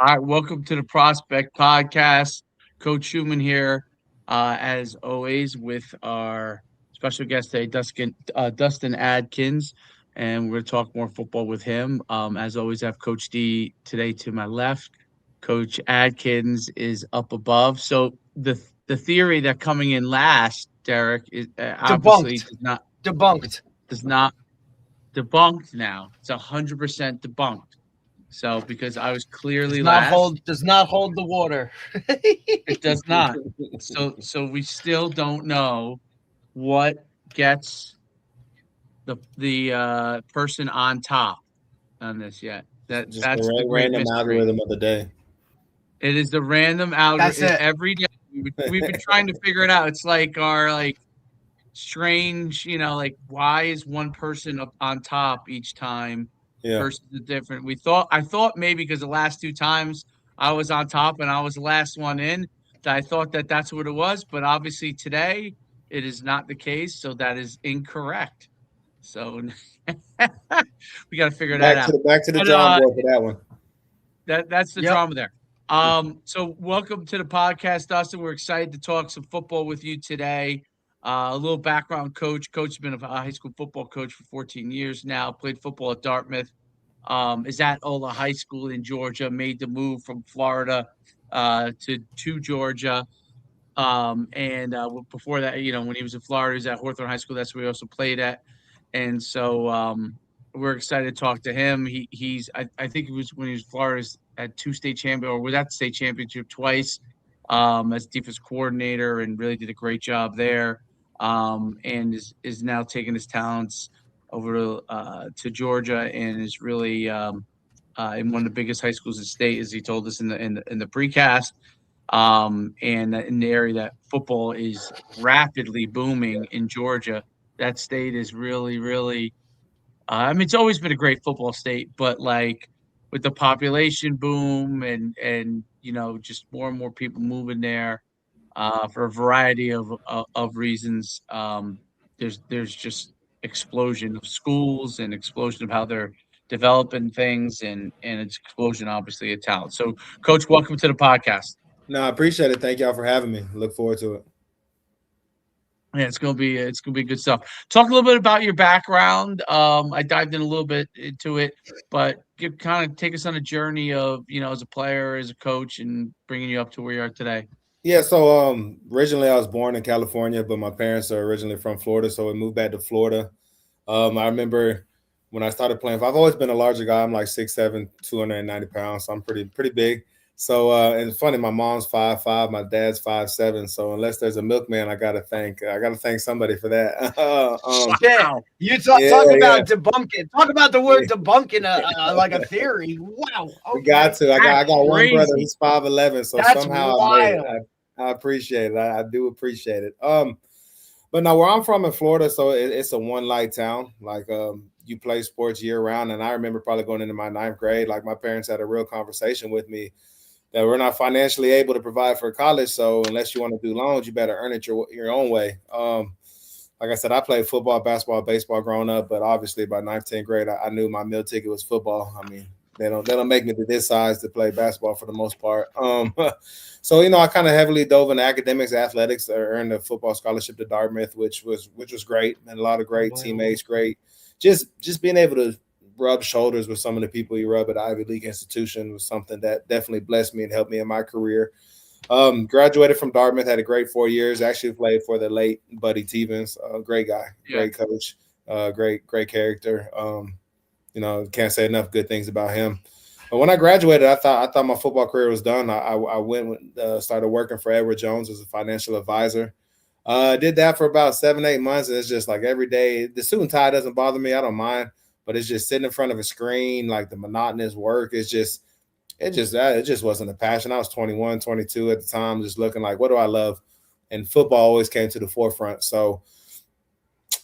right, welcome to the Prospect Podcast. Coach Schumann here, as always, with our special guest today, Dustin Adkins, and we're going to talk more football with him. As always, I have Coach D today to my left. Coach Adkins is up above. So the theory that coming in last, Derek, is obviously Debunked. Debunked. does not debunked now. It's 100% debunked. So because I was clearly last. Does not hold the water. It does not. So we still don't know what gets the person on top on this yet. That's the great random mystery. algorithm of the day. It is the random algorithm. That's it. Every day we've been trying to figure it out. It's like our strange, why is one person up on top each time versus the different? I thought maybe because the last two times I was on top and I was the last one in, that I thought that's what it was, but obviously today it is not the case, so that is incorrect. So we got to figure that out. Back to the drawing board for that one. That's the drama there. So welcome to the podcast, Dustin. We're excited to talk some football with you today. A little background, Coach. Coach has been a high school football coach for 14 years now, played football at Dartmouth, is at OLA High School in Georgia, made the move from Florida to Georgia. And before that, when he was in Florida, he was at Hawthorne High School. That's where he also played at. And so we're excited to talk to him. I think it was when he was in Florida, at two state champion, or was at the state championship twice as defense coordinator, and really did a great job there. And is now taking his talents over to Georgia, and is really in one of the biggest high schools in the state, as he told us in the precast. And in the area that football is rapidly booming in Georgia, that state is really, really. It's always been a great football state, but with the population boom and just more and more people moving there. For a variety of reasons, there's just explosion of schools and explosion of how they're developing things, and it's explosion, obviously, of talent. So, Coach, welcome to the podcast. No, I appreciate it. Thank y'all for having me. Look forward to it. Yeah, it's gonna be good stuff. Talk a little bit about your background. I dived in a little bit into it, but kind of take us on a journey of as a player, as a coach, and bringing you up to where you are today. Yeah, so originally I was born in California, but my parents are originally from Florida, so we moved back to Florida. I remember when I started playing, I've always been a larger guy. I'm like 6'7", 290 pounds, so I'm pretty big. So and it's funny, my mom's 5'5", my dad's 5'7". So unless there's a milkman, I gotta thank somebody for that. Wow. You talk about debunking. Talk about the word debunking like a theory. Wow. Okay. We got to. I got one brother. He's 5'11", so that's somehow wild. I appreciate it. I do appreciate it. But now where I'm from in Florida, so it's a one light town. You play sports year round, and I remember probably going into my 9th grade. My parents had a real conversation with me that we're not financially able to provide for college. So unless you want to do loans, you better earn it your own way. Like I said, I played football, basketball, baseball growing up, but obviously by 9th, 10th grade, I knew my meal ticket was football. I mean, they don't make me to this size to play basketball for the most part. So I kind of heavily dove into academics, athletics. I earned a football scholarship to Dartmouth, which was great, and a lot of great teammates. Great, just being able to rub shoulders with some of the people you rub at Ivy League institution was something that definitely blessed me and helped me in my career. Graduated from Dartmouth, had a great 4 years. Actually played for the late Buddy Tevens, great guy, great coach, great character. Can't say enough good things about him. But when I graduated, I thought my football career was done. I went started working for Edward Jones as a financial advisor. Did that for about 7-8 months, and it's just every day. The suit and tie doesn't bother me. I don't mind. But it's just sitting in front of a screen, the monotonous work. It just wasn't a passion. I was 21, 22 at the time, just looking what do I love? And football always came to the forefront. So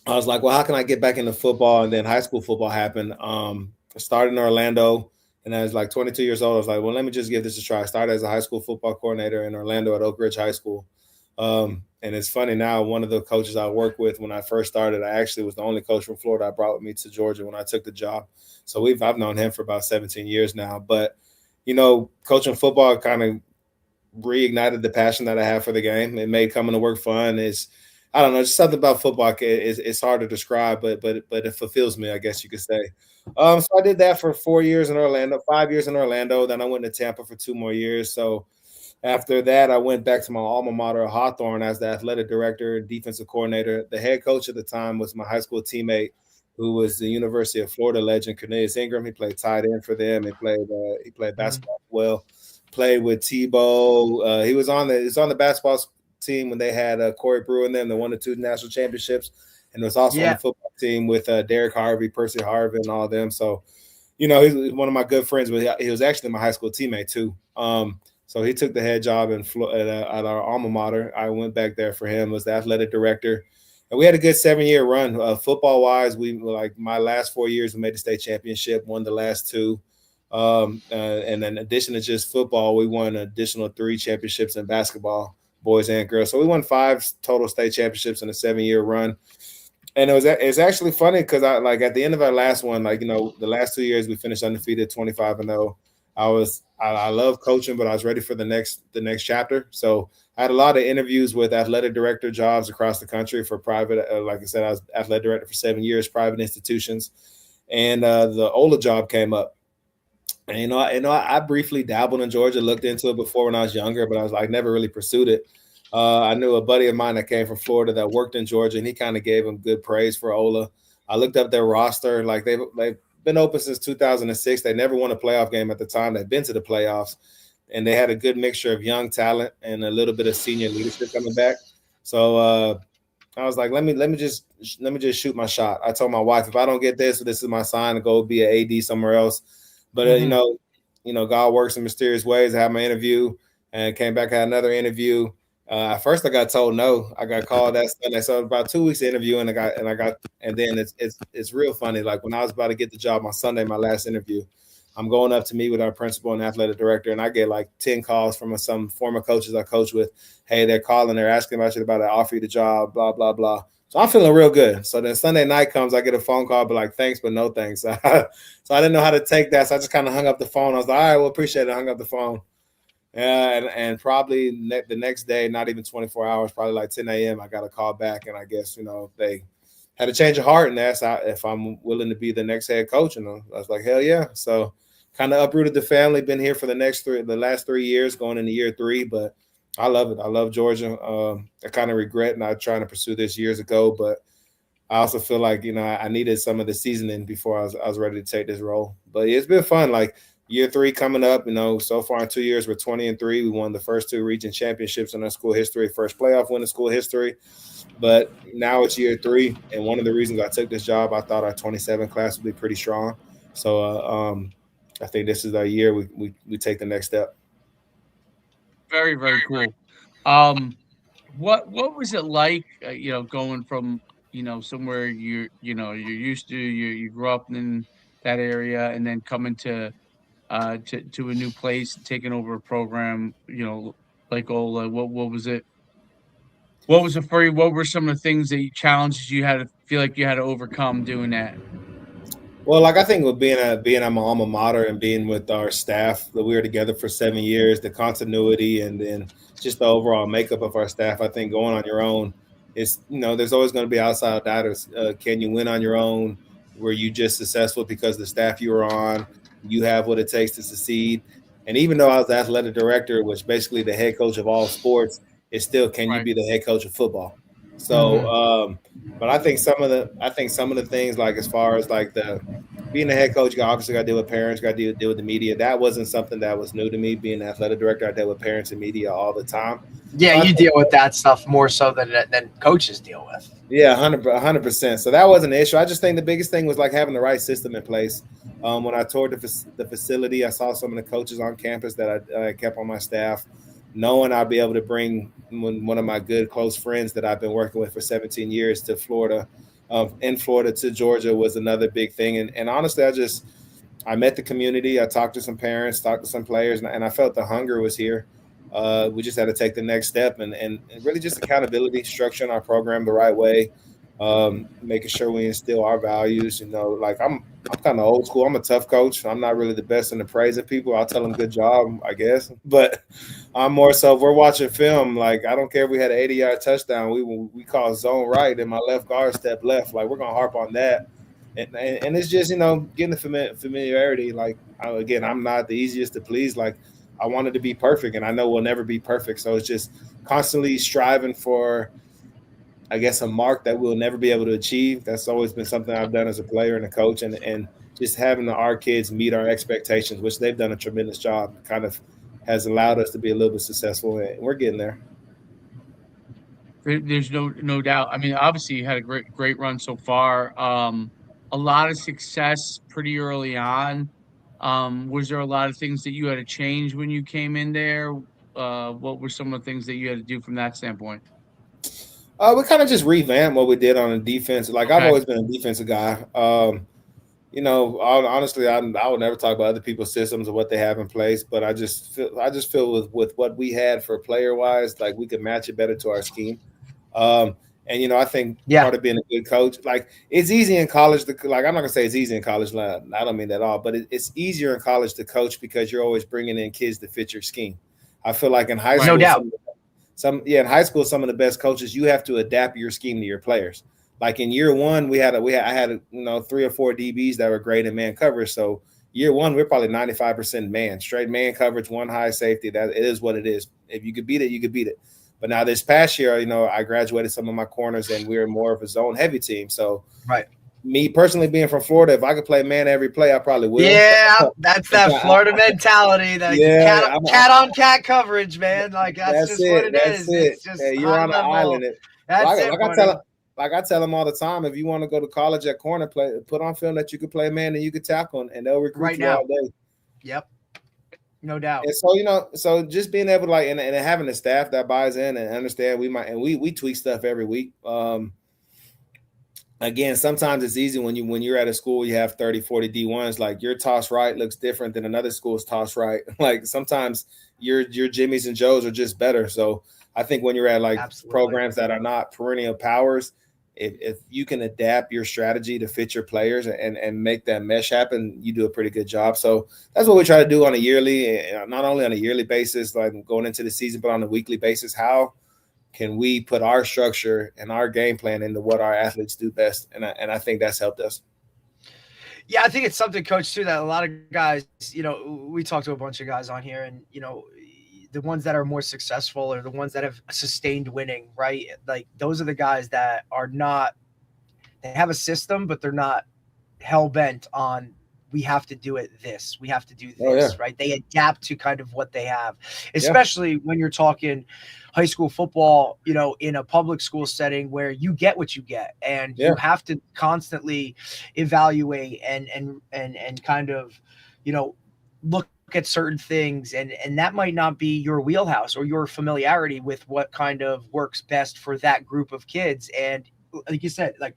I was like, well, how can I get back into football? And then high school football happened. I started in Orlando, and I was 22 years old. I was like, well, let me just give this a try. I started as a high school football coordinator in Orlando at Oak Ridge High School. And it's funny now, one of the coaches I worked with when I first started, I actually was the only coach from Florida I brought with me to Georgia when I took the job. So I've known him for about 17 years now. But coaching football kind of reignited the passion that I have for the game. It made coming to work fun. I don't know, just something about football. It's hard to describe, but it fulfills me, I guess you could say. So I did that for 4 years in Orlando, 5 years in Orlando. Then I went to Tampa for 2 more years. So after that, I went back to my alma mater, Hawthorne, as the athletic director, defensive coordinator. The head coach at the time was my high school teammate, who was the University of Florida legend, Cornelius Ingram. He played tight end for them. He played basketball well. Played with Tebow. He was on the basketball team when they had Corey Brewer and them. They won the 2 national championships, and was also on the football team with Derek Harvey, Percy Harvin, and all of them. So, he's one of my good friends. But he was actually my high school teammate too. So he took the head job at our alma mater. I went back there for him, was the athletic director. And we had a good 7-year run. Football-wise, my last 4 years, we made the state championship, won the last 2. And in addition to just football, we won an additional 3 championships in basketball, boys and girls. So we won 5 total state championships in a 7-year run. And it's actually funny because at the end of our last one, the last 2 years we finished undefeated, 25-0. I love coaching, but I was ready for the next chapter. So I had a lot of interviews with athletic director jobs across the country for private. Like I said, I was athletic director for 7 years, private institutions, and the OLA job came up. And I briefly dabbled in Georgia, looked into it before when I was younger, but I was never really pursued it. I knew a buddy of mine that came from Florida that worked in Georgia, and he kind of gave him good praise for OLA. I looked up their roster, they've been open since 2006. They never won a playoff game at the time. They've been to the playoffs, and they had a good mixture of young talent and a little bit of senior leadership coming back. So I was like, let me just shoot my shot. I told my wife, if I don't get this is my sign to go be an AD somewhere else. But God works in mysterious ways. I had my interview and came back, had another interview. At first I got told no. I got called that Sunday. So about 2 weeks of interviewing, and then it's real funny. Like when I was about to get the job on Sunday, my last interview, I'm going up to meet with our principal and athletic director, and I get 10 calls from some former coaches I coached with. Hey, they're calling, they're asking about you, about to offer you the job, blah, blah, blah. So I'm feeling real good. So then Sunday night comes, I get a phone call, but thanks, but no thanks. So I didn't know how to take that. So I just kind of hung up the phone. I was like, all right, well, appreciate it. I hung up the phone. And probably the next day, not even 24 hours, probably 10 a.m., I got a call back. And I guess, they had a change of heart and asked if I'm willing to be the next head coach. And I was like, hell yeah. So kind of uprooted the family, been here for the last 3 years, going into year 3. But I love it. I love Georgia. I kind of regret not trying to pursue this years ago, but I also feel like, I needed some of the seasoning before I was ready to take this role. But it's been fun. Year 3 coming up, so far in 2 years, we're 20-3. We won the first 2 region championships in our school history, first playoff win in school history. But now it's year 3. And one of the reasons I took this job, I thought our 27 class would be pretty strong. So I think this is our year we take the next step. Very, very cool. What was it like, going from, somewhere you're used to, you grew up in that area, and then coming to a new place, taking over a program, like OLA? What was it? What was it for you? What were some of the things challenges you had to feel like you had to overcome doing that? Well, I think with being at my alma mater and being with our staff that we were together for 7 years, the continuity and then just the overall makeup of our staff, I think going on your own is, there's always going to be outside doubters. Can you win on your own? Were you just successful because the staff you were on, you have what it takes to succeed? And even though I was the athletic director, which basically the head coach of all sports, it's still, can you be the head coach of football? So, but I think some of the things, as far as being a head coach, you obviously got to deal with parents, got to deal with the media. That wasn't something that was new to me. Being an athletic director, I dealt with parents and media all the time. Yeah, so you deal with that stuff more so than coaches deal with. Yeah, 100%. So that wasn't an issue. I just think the biggest thing was having the right system in place. When I toured the facility, I saw some of the coaches on campus that I kept on my staff. Knowing I'll be able to bring one of my good close friends that I've been working with for 17 years to Florida, in Florida to Georgia was another big thing. And honestly, I met the community. I talked to some parents, talked to some players, and I felt the hunger was here. We just had to take the next step and really just accountability, structuring our program the right way, making sure we instill our values. Like I'm kind of old school. I'm a tough coach. I'm not really the best in the praising people. I'll tell them good job, I guess. But I'm more so if we're watching film, like I don't care if we had an 80-yard touchdown, we call zone right and my left guard step left. Like we're gonna harp on that. And it's just, getting the familiarity. Like, again, I'm not the easiest to please. Like, I wanted to be perfect, and I know we'll never be perfect. So it's just constantly striving for, I guess, a mark that we'll never be able to achieve. That's always been something I've done as a player and a coach, and just having our kids meet our expectations, which they've done a tremendous job, kind of has allowed us to be a little bit successful, and we're getting there. There's no doubt. I mean, obviously you had a great run so far. A lot of success pretty early on. Was there a lot of things that you had to change when you came in there? What were some of the things that you had to do from that standpoint? We kind of just revamped what we did on the defense. Like I've Okay. always been a defensive guy. Honestly, I would never talk about other people's systems or what they have in place, but I just feel with what we had for player wise, like we could match it better to our scheme. And I think part of being a good coach, like it's easy in college to like. I'm not gonna say it's easy in college. I don't mean that at all, but it's easier in college to coach because you're always bringing in kids to fit your scheme. I feel like in high school, no doubt. In high school, some of the best coaches, you have to adapt your scheme to your players. Like in year one, I had 3 or 4 DBs that were great in man coverage. So year one, we're probably 95% man, straight man coverage, one high safety. That it is what it is. If you could beat it, you could beat it. But now this past year, I graduated some of my corners and we're more of a zone heavy team. So me personally being from Florida, if I could play man every play, I probably will. Yeah, that's that Florida mentality. That cat on cat coverage, man. Like that's just what it is. It's just you're on an island. Like I tell them all the time, if you want to go to college at corner, put on film that you could play man and you could tackle, and they'll recruit you all day. Yep, no doubt. And so so just being able to and having a staff that buys in and understand we tweak stuff every week. Again, sometimes it's easy when you're at a school, you have 30, 40 D1s, like your toss right looks different than another school's toss right. Like sometimes your Jimmys and Joes are just better. So I think when you're at programs that are not perennial powers, if you can adapt your strategy to fit your players and make that mesh happen, you do a pretty good job. So that's what we try to do on a yearly, not only on a yearly basis, like going into the season, but on a weekly basis. How can we put our structure and our game plan into what our athletes do best? And I think that's helped us. Yeah, I think it's something, Coach, too, that a lot of guys, we talked to a bunch of guys on here, and, the ones that are more successful are the ones that have sustained winning, right? Like those are the guys that are not, they have a system, but they're not hell bent on, we have to do it this, we have to do this, right? They adapt to kind of what they have, especially when you're talking high school football, in a public school setting where you get what you get, and you have to constantly evaluate and kind of, look at certain things, and that might not be your wheelhouse or your familiarity with what kind of works best for that group of kids. And like you said, like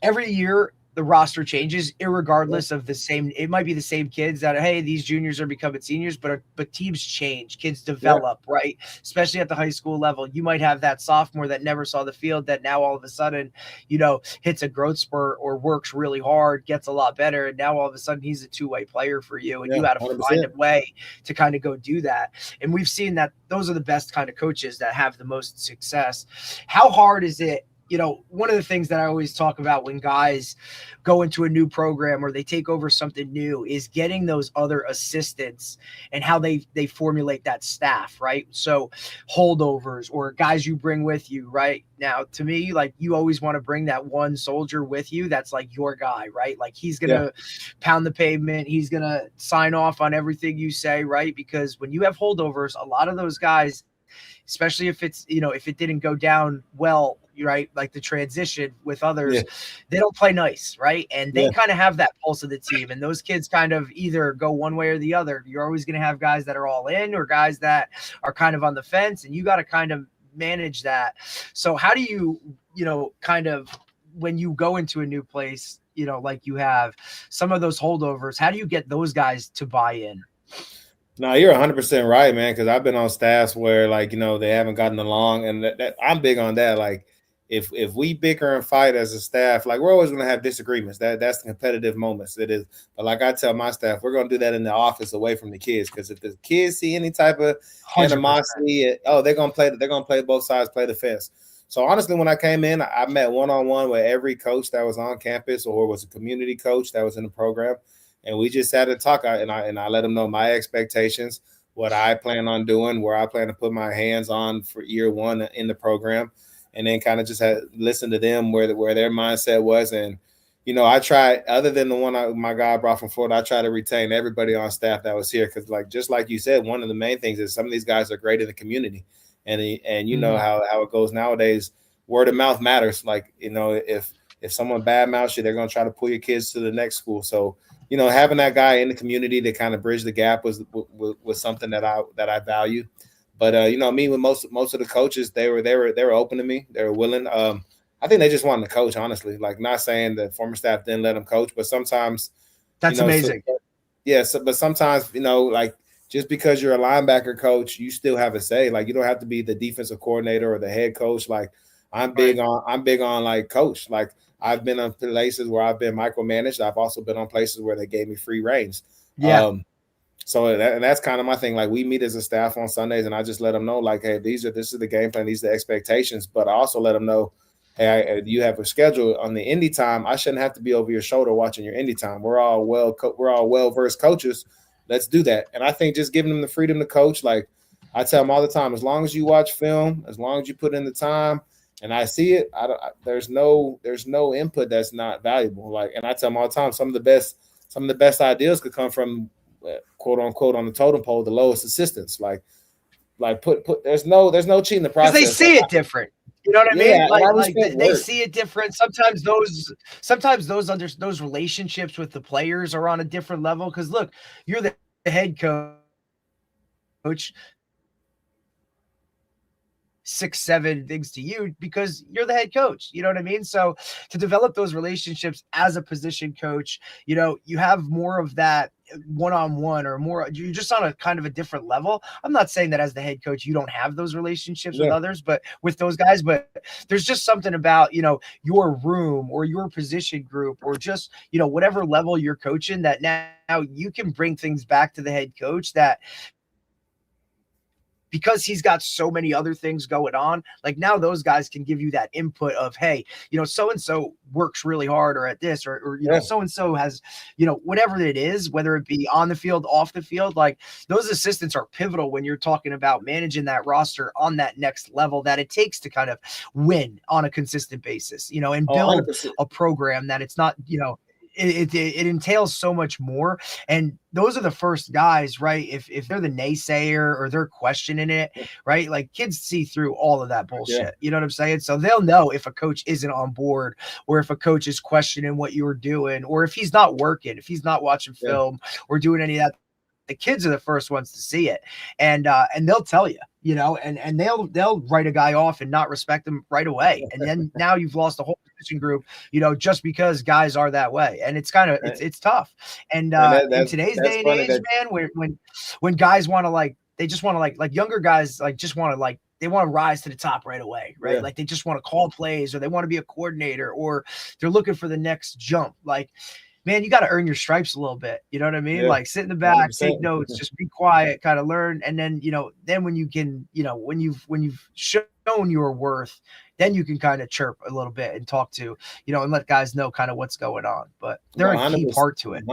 every year the roster changes, irregardless of the same. It might be the same kids that, hey, these juniors are becoming seniors, but teams change, kids develop, right? Especially at the high school level, you might have that sophomore that never saw the field that now all of a sudden, hits a growth spurt or works really hard, gets a lot better, and now all of a sudden he's a two-way player for you, and you had to 100%. Find a way to kind of go do that. And we've seen that those are the best kind of coaches that have the most success. How hard is it? One of the things that I always talk about when guys go into a new program or they take over something new is getting those other assistants and how they formulate that staff, right? So holdovers or guys you bring with you, right? Now, to me, like you always want to bring that one soldier with you that's like your guy, right? Like he's going to pound the pavement. He's going to sign off on everything you say, right? Because when you have holdovers, a lot of those guys, especially if it's, if it didn't go down well, right, like the transition with others, they don't play nice, right? And they kind of have that pulse of the team, and those kids kind of either go one way or the other. You're always going to have guys that are all in or guys that are kind of on the fence, and you got to kind of manage that. So how do you, kind of when you go into a new place, like you have some of those holdovers, how do you get those guys to buy in? No, you're 100% right, man, because I've been on staffs where, like, they haven't gotten along, and that I'm big on that. Like, if we bicker and fight as a staff, like we're always going to have disagreements. That's the competitive moments. It is. But like I tell my staff, we're going to do that in the office away from the kids, because if the kids see any type of 100%. animosity, they're going to play both sides, play the fence. So honestly, when I came in, I met one-on-one with every coach that was on campus or was a community coach that was in the program, and we just sat and talked. And I let them know my expectations, what I plan on doing, where I plan to put my hands on for year one in the program. And then kind of just had listen to them where their mindset was. And, I tried, other than the one my guy brought from Florida, I try to retain everybody on staff that was here. Because just like you said, one of the main things is some of these guys are great in the community. And you know how it goes nowadays, word of mouth matters. Like, if someone bad mouths you, they're going to try to pull your kids to the next school. So, having that guy in the community to kind of bridge the gap was something that I value. But me with most of the coaches, they were open to me. They were willing. I think they just wanted to coach, honestly. Like, not saying that former staff didn't let them coach, but sometimes that's amazing. But sometimes like, just because you're a linebacker coach, you still have a say. Like, you don't have to be the defensive coordinator or the head coach. Like, I'm big on like coach. Like, I've been on places where I've been micromanaged. I've also been on places where they gave me free reins. Yeah. So that's kind of my thing. Like, we meet as a staff on Sundays, and I just let them know, like, hey, this is the game plan, these are the expectations. But I also let them know, hey, you have a schedule on the Indy time. I shouldn't have to be over your shoulder watching your Indy time. We're all well-versed coaches. Let's do that. And I think just giving them the freedom to coach, like I tell them all the time, as long as you watch film, as long as you put in the time, and I see it, there's no input that's not valuable. Like, and I tell them all the time, some of the best ideas could come from, quote unquote, on the totem pole, the lowest assistants. Like put there's no cheating the process. Because they see it different. You know what I mean? Like they see it different. Sometimes those relationships with the players are on a different level. Because look, you're the head coach. 6-7 things to you because you're the head coach. You know what I mean? So to develop those relationships as a position coach, you have more of that one-on-one, or more, you're just on a kind of a different level. I'm not saying that as the head coach you don't have those relationships with others, but with those guys, but there's just something about your room or your position group, or just whatever level you're coaching, that now you can bring things back to the head coach, that because he's got so many other things going on, like now those guys can give you that input of, hey, so-and-so works really hard, or at this, or so-and-so has, whatever it is, whether it be on the field, off the field, like those assistants are pivotal when you're talking about managing that roster on that next level that it takes to kind of win on a consistent basis, and build 100%. A program that it's not, it entails so much more. And those are the first guys, right? If they're the naysayer or they're questioning it, right? Like, kids see through all of that bullshit. Yeah. You know what I'm saying? So they'll know if a coach isn't on board, or if a coach is questioning what you're doing, or if he's not working, if he's not watching film or doing any of that. The kids are the first ones to see it, and they'll tell you, and they'll write a guy off and not respect him right away. And then now you've lost a whole position group, just because guys are that way. And it's kind of, it's tough. And in today's day and age, man, when guys want to they just want to like younger guys, just want to they want to rise to the top right away, right? Yeah. Like, they just want to call plays, or they want to be a coordinator, or they're looking for the next jump. Like, man, you got to earn your stripes a little bit. You know what I mean? Yeah. Like, sit in the back, 100%. Take notes, just be quiet, kind of learn. And then, then when you can, when you've shown your worth, then you can kind of chirp a little bit and talk to, and let guys know kind of what's going on. But they're a key part to it.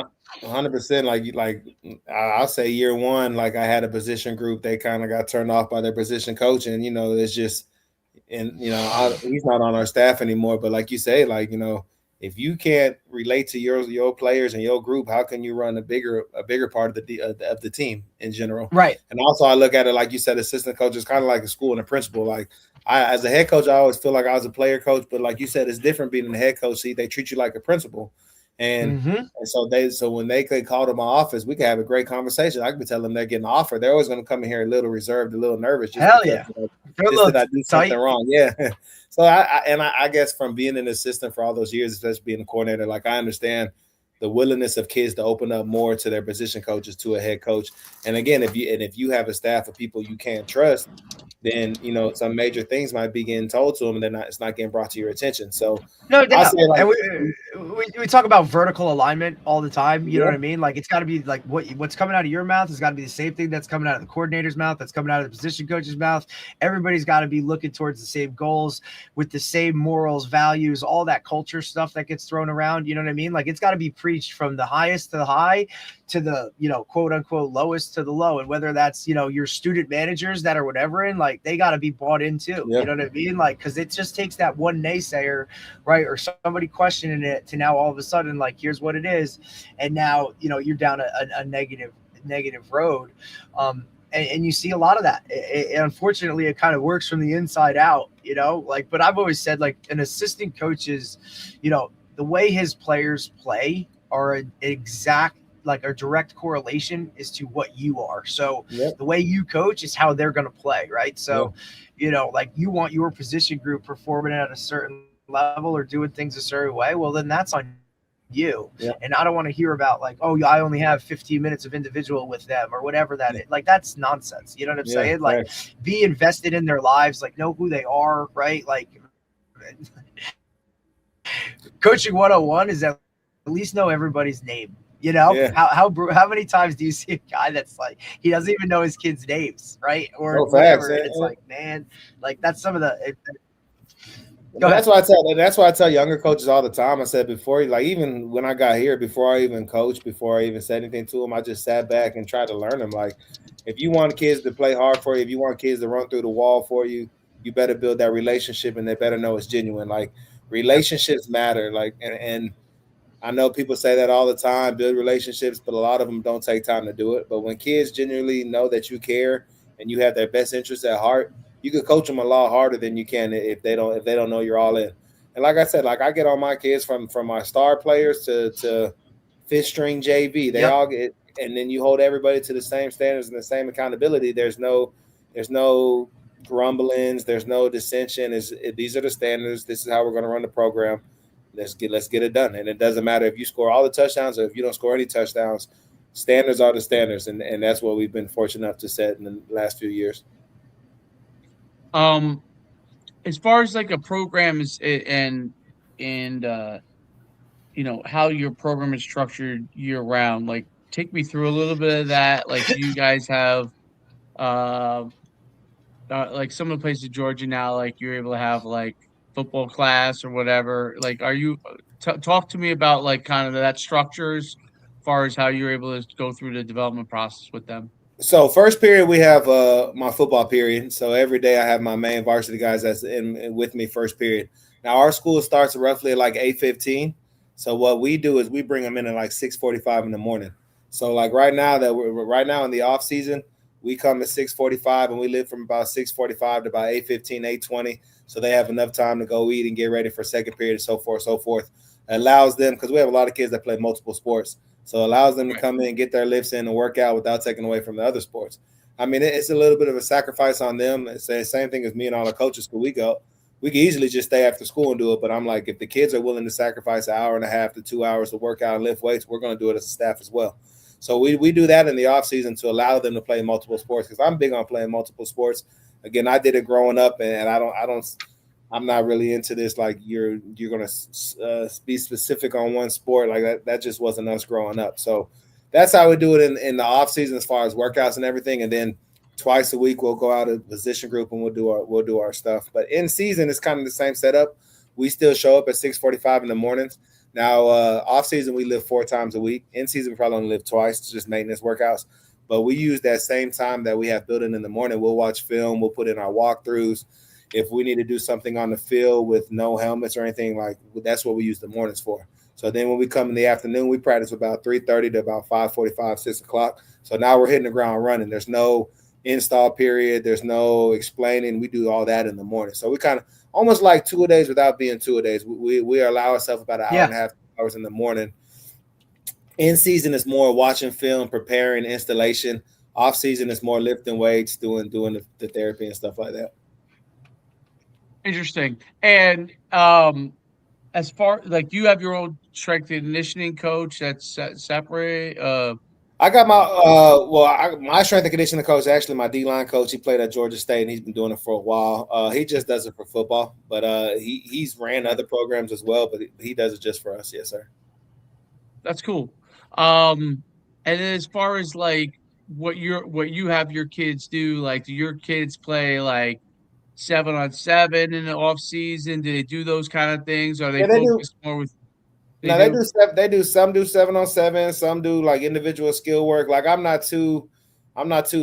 100%. Like I'll say year one, like, I had a position group, they kind of got turned off by their position coach. And, it's just, and, he's not on our staff anymore. But like you say, like, if you can't relate to your players and your group, how can you run a bigger part of the team in general? Right. And also, I look at it, like you said, assistant coach is kind of like a school and a principal. Like, as a head coach, I always feel like I was a player coach, but like you said, it's different being a head coach. See, they treat you like a principal. And, and so when they could call to my office, we could have a great conversation. I could tell them they're getting an offer. They're always going to come in here a little reserved, a little nervous. Just Hell because, yeah. Did I do something wrong? Yeah. So I guess from being an assistant for all those years, especially being a coordinator, like, I understand the willingness of kids to open up more to their position coaches, to a head coach. And again, if you have a staff of people you can't trust, then some major things might be getting told to them, and it's not getting brought to your attention. So no I doubt. say, like, And we talk about vertical alignment all the time. You know Yeah. what I mean? Like, it's got to be like what's coming out of your mouth has got to be the same thing that's coming out of the coordinator's mouth, that's coming out of the position coach's mouth. Everybody's got to be looking towards the same goals with the same morals, values, all that culture stuff that gets thrown around. You know what I mean? Like, it's got to be preached from the highest to the high to the, quote unquote lowest to the low. And whether that's, your student managers that are whatever, and like, they got to be bought into, Yeah. you know what I mean? Like, cause it just takes that one naysayer, right? Or somebody questioning it to now all of a sudden, like, here's what it is. And now, you're down a negative road. And you see a lot of that. Unfortunately, it kind of works from the inside out, but I've always said, like, an assistant coach is, the way his players play are an exact, like, a direct correlation is to what you are. So the way you coach is how they're going to play. Right. So, like, you want your position group performing at a certain level or doing things a certain way. Well, then that's on you. And I don't want to hear about, like, oh, I only have 15 minutes of individual with them or whatever that is. Like, that's nonsense. You know what I'm saying? Like, be invested in their lives, like, know who they are. Right. Like, coaching 101 is at least know everybody's name. How many times do you see a guy that's like, he doesn't even know his kids' names, right? Or whatever. It's like, man, like, that's some of the. That's why I tell younger coaches all the time. I said before, like, even when I got here, before I even coached, before I even said anything to them, I just sat back and tried to learn them. Like, if you want kids to play hard for you, if you want kids to run through the wall for you, you better build that relationship, and they better know it's genuine. Like, relationships matter. Like, and I know people say that all the time, build relationships, but a lot of them don't take time to do it. But when kids genuinely know that you care and you have their best interests at heart, you could coach them a lot harder than you can if they don't know you're all in. And like I said, like, I get on my kids from my star players to fifth string JV. They all get, and then you hold everybody to the same standards and the same accountability. There's no grumblings. There's no dissension. These are the standards. This is how we're going to run the program. Let's get it done. And it doesn't matter if you score all the touchdowns or if you don't score any touchdowns. Standards are the standards, and that's what we've been fortunate enough to set in the last few years. As far as, like, a program is and how your program is structured year round, like, take me through a little bit of that. Like, you guys have like, some of the places in Georgia now, like, you're able to have, like, football class or whatever. Like, are you talk to me about, like, kind of that structures as far as how you're able to go through the development process with them? So first period, we have my football period. So every day I have my main varsity guys that's in with me first period. Now our school starts roughly at like 8:15. So what we do is we bring them in at like 6:45 in the morning. So like right now in the off season, we come at 6:45 and we live from about 6:45 to about 8:15, 8:20. So they have enough time to go eat and get ready for second period and so forth. It allows them, because we have a lot of kids that play multiple sports. So it allows them to come in and get their lifts in and work out without taking away from the other sports. I mean, it's a little bit of a sacrifice on them. It's the same thing as me and all the coaches. We can easily just stay after school and do it. But I'm like, if the kids are willing to sacrifice an hour and a half to 2 hours to work out and lift weights, we're going to do it as a staff as well. So we do that in the off season to allow them to play multiple sports, because I'm big on playing multiple sports. Again, I did it growing up, and I'm not really into this. Like, you're going to be specific on one sport. Like that just wasn't us growing up. So that's how we do it in the off season as far as workouts and everything. And then twice a week we'll go out a position group and we'll do our stuff. But in season it's kind of the same setup. We still show up at 6:45 in the mornings. Now off season we live 4 times a week. In season we probably only live twice, just maintenance workouts. But we use that same time that we have built in the morning. We'll watch film. We'll put in our walkthroughs. If we need to do something on the field with no helmets or anything, like, that's what we use the mornings for. So then when we come in the afternoon, we practice about 3:30 to about 5:45, 6 o'clock. So now we're hitting the ground running. There's no install period. There's no explaining. We do all that in the morning. So we kind of almost like 2-a-days without being 2-a-days. We allow ourselves about an hour and a half, 2 hours in the morning. In season is more watching film, preparing, installation. Off season is more lifting weights, doing the therapy and stuff like that. Interesting. And as far, like, you have your own strength and conditioning coach that's separate? I got my my strength and conditioning coach, actually my D-line coach. He played at Georgia State and he's been doing it for a while. He just does it for football, but he's ran other programs as well, but he does it just for us. Yes, sir. That's cool. And then as far as like what you have your kids do, like do your kids play like 7-on-7 in the off season? Do they do those kind of things? Or are they focused more with They do some do 7-on-7, some do like individual skill work. Like I'm not too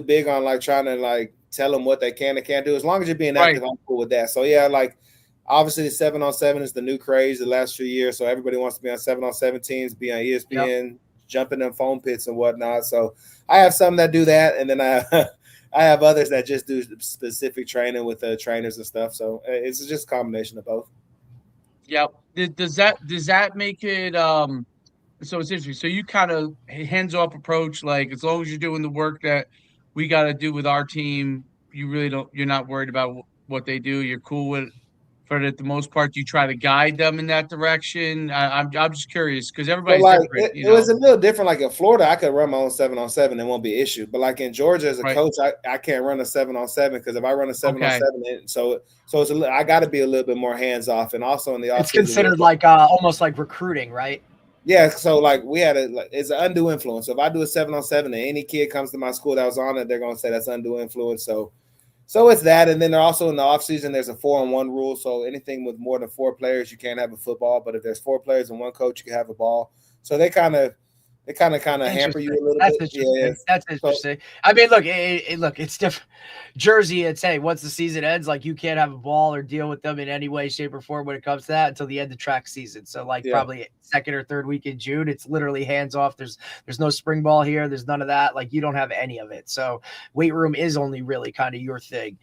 big on like trying to like tell them what they can and can't do. As long as you're being active, I'm cool with that. So yeah, like obviously 7-on-7 is the new craze the last few years. So everybody wants to be on 7-on-7 teams, be on ESPN, jumping in foam pits and whatnot. So I have some that do that, and then I have others that just do specific training with trainers and stuff. So it's just a combination of both. Yep. Does that make it so it's interesting. So you kind of hands-off approach, like as long as you're doing the work that we got to do with our team, you're not worried about what they do. You're cool with it for the most part. You try to guide them in that direction. I'm just curious because everybody's different. It was a little different. Like in Florida, I could run my own 7-on-7 and won't be an issue. But like in Georgia, as a coach, I can't run a 7-on-7 because if I run a 7-on-7, so it's I got to be a little bit more hands off. And also in the it's considered like almost like recruiting, right? Yeah, so like it's an undue influence. So if I do a 7-on-7 and any kid comes to my school that was on it, they're gonna say that's undue influence. So it's that, and then they're also in the offseason, there's a 4-on-1 rule. So anything with more than 4 players, you can't have a football. But if there's 4 players and 1 coach, you can have a ball. So they kind of hamper you a little bit. Yeah, that's interesting. So, I mean, look, it's different. Jersey, it's hey, once the season ends, like you can't have a ball or deal with them in any way, shape, or form when it comes to that until the end of track season. So probably second or third week in June, it's literally hands off. There's no spring ball here. There's none of that. Like you don't have any of it. So weight room is only really kind of your thing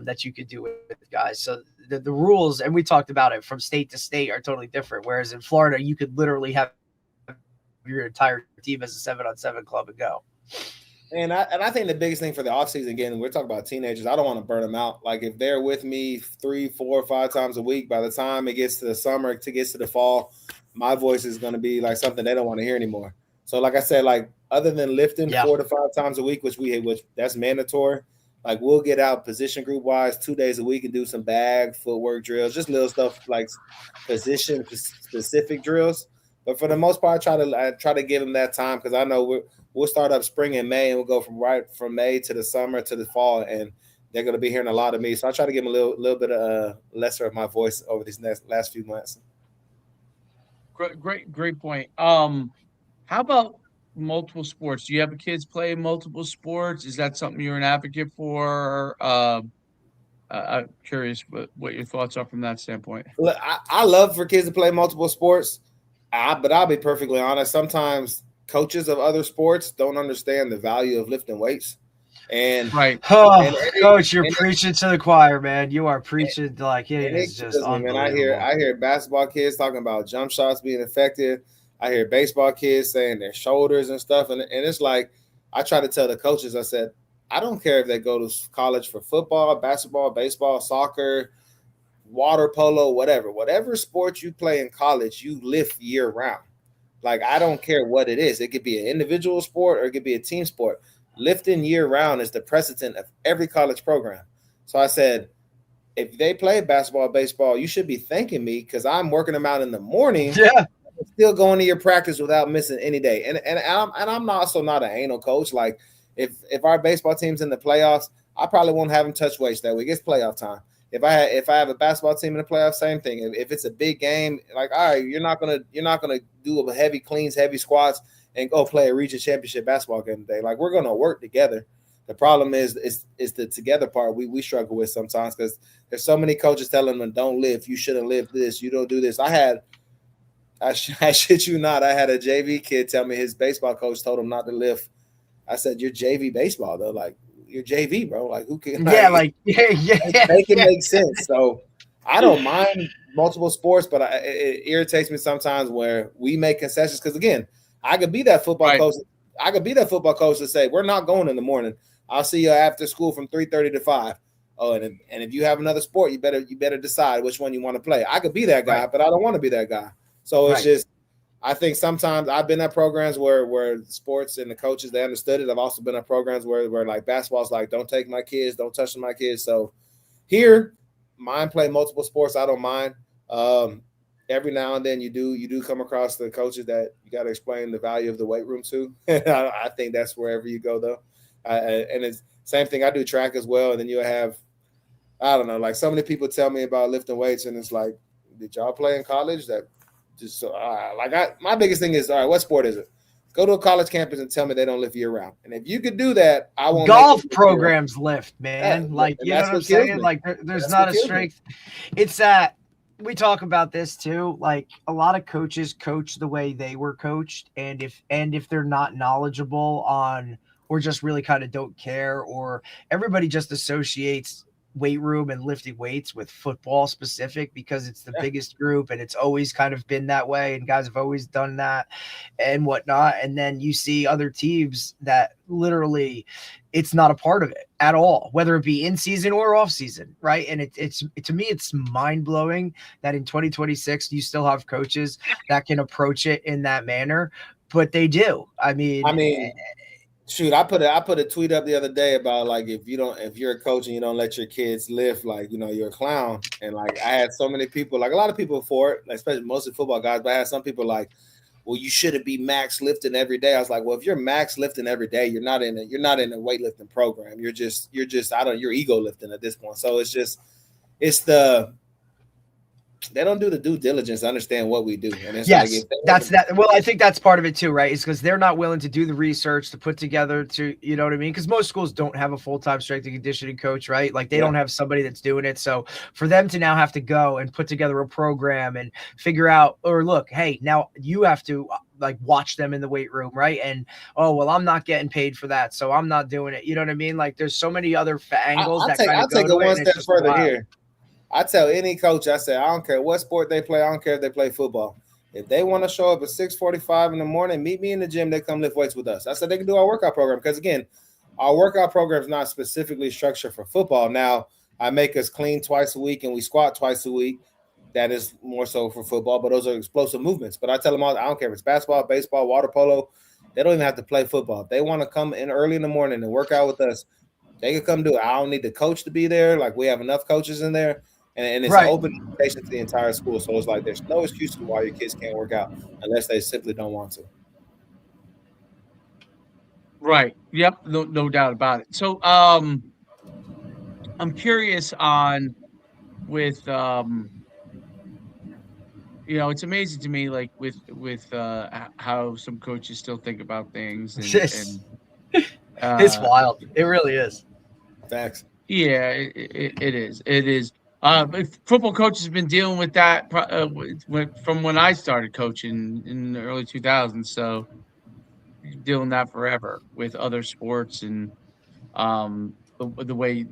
that you could do with guys. So the rules, and we talked about it from state to state, are totally different. Whereas in Florida, you could literally have your entire team as a 7-on-7 club and go. And I think the biggest thing for the offseason, again, we're talking about teenagers. I don't want to burn them out. Like if they're with me 3, 4, 5 times a week, by the time it gets to the summer, to gets to the fall, my voice is going to be like something they don't want to hear anymore. So like I said, like other than lifting 4 to 5 times a week, which that's mandatory, like we'll get out position group wise 2 days a week and do some bag footwork drills, just little stuff like position specific drills. But for the most part, I try to give them that time because I know we'll start up spring in May and we'll go from May to the summer to the fall, and they're going to be hearing a lot of me. So I try to give them a little bit of lesser of my voice over these last few months. Great point. How about multiple sports? Do you have kids play multiple sports? Is that something you're an advocate for? I'm curious what your thoughts are from that standpoint. Look, I love for kids to play multiple sports. But I'll be perfectly honest. Sometimes coaches of other sports don't understand the value of lifting weights. And coach, you're preaching to the choir, man. You are preaching like it is just unbelievable. Man, I hear basketball kids talking about jump shots being effective. I hear baseball kids saying their shoulders and stuff. And it's like I try to tell the coaches, I said, I don't care if they go to college for football, basketball, baseball, soccer, water polo, whatever sport you play in college, you lift year round. Like, I don't care what it is. It could be an individual sport or it could be a team sport. Lifting year round is the precedent of every college program. So I said, if they play basketball, baseball, you should be thanking me because I'm working them out in the morning. Yeah. Still going to your practice without missing any day. And I'm also not an anal coach. Like if our baseball team's in the playoffs, I probably won't have them touch weights that week. It's playoff time. If I have a basketball team in the playoffs, same thing. If it's a big game, like, all right, you're not gonna do a heavy cleans, heavy squats, and go play a region championship basketball game today. Like, we're gonna work together. The problem is the together part we struggle with sometimes because there's so many coaches telling them don't lift, you shouldn't lift this, you don't do this. I shit you not, I had a JV kid tell me his baseball coach told him not to lift. I said, you're JV baseball though, like. You're JV, bro. Like, who can? Make it make sense. So, I don't mind multiple sports, but it irritates me sometimes where we make concessions. Because again, I could be that football coach. I could be that football coach to say we're not going in the morning. I'll see you after school from 3:30 to 5. Oh, and if you have another sport, you better decide which one you want to play. I could be that guy, but I don't want to be that guy. So it's just I think sometimes I've been at programs where sports and the coaches, they understood it. I've also been at programs where like basketball's like, don't take my kids, don't touch my kids. So here, mine play multiple sports. I don't mind. Every now and then you do come across the coaches that you got to explain the value of the weight room to. I think that's wherever you go though. And it's same thing. I do track as well. And then you have, I don't know, like so many people tell me about lifting weights, and it's like, did y'all play in college? That just so my biggest thing is, all right, what sport is it? Go to a college campus and tell me they don't lift year round. And if you could do that, I won't. Golf programs lift, man. Yeah, like, you know what I'm saying? Like, there's not a strength. It's that we talk about this too. Like, a lot of coaches coach the way they were coached, and if they're not knowledgeable on, or just really kind of don't care, or everybody just associates weight room and lifting weights with football specific because it's the biggest group and it's always kind of been that way and guys have always done that and whatnot. And then you see other teams that literally it's not a part of it at all, whether it be in season or off season. Right. And it's to me, it's mind blowing that in 2026, you still have coaches that can approach it in that manner, but they do. I mean, shoot, I put a tweet up the other day about like if you're a coach and you don't let your kids lift, like, you know, you're a clown. And like I had so many people, like a lot of people for it, like, especially mostly football guys, but I had some people like, well, you shouldn't be max lifting every day. I was like, well, if you're max lifting every day, you're not in a weightlifting program. You're you're ego lifting at this point. So they don't do the due diligence to understand what we do. And it's Well, I think that's part of it too, right? It's because they're not willing to do the research to put together you know what I mean? Because most schools don't have a full-time strength and conditioning coach, right? Like they don't have somebody that's doing it. So for them to now have to go and put together a program and figure out, or look, hey, now you have to like watch them in the weight room, right? And oh, well, I'm not getting paid for that, so I'm not doing it. You know what I mean? Like there's so many other angles I'll take it one step further here. I tell any coach, I say, I don't care what sport they play. I don't care if they play football. If they want to show up at 6:45 in the morning, meet me in the gym, they come lift weights with us. I said they can do our workout program because, again, our workout program is not specifically structured for football. Now, I make us clean twice a week and we squat twice a week. That is more so for football, but those are explosive movements. But I tell them all, I don't care if it's basketball, baseball, water polo. They don't even have to play football. If they want to come in early in the morning and work out with us, they can come do it. I don't need the coach to be there. Like we have enough coaches in there. And it's an open invitation to the entire school. So it's like there's no excuse for why your kids can't work out unless they simply don't want to. Right. Yep. No doubt about it. So I'm curious on with you know, it's amazing to me like with how some coaches still think about things and it's wild. It really is. Facts. Yeah, it is. It is. Football coaches have been dealing with that from when I started coaching in the early 2000s. So dealing that forever with other sports and the way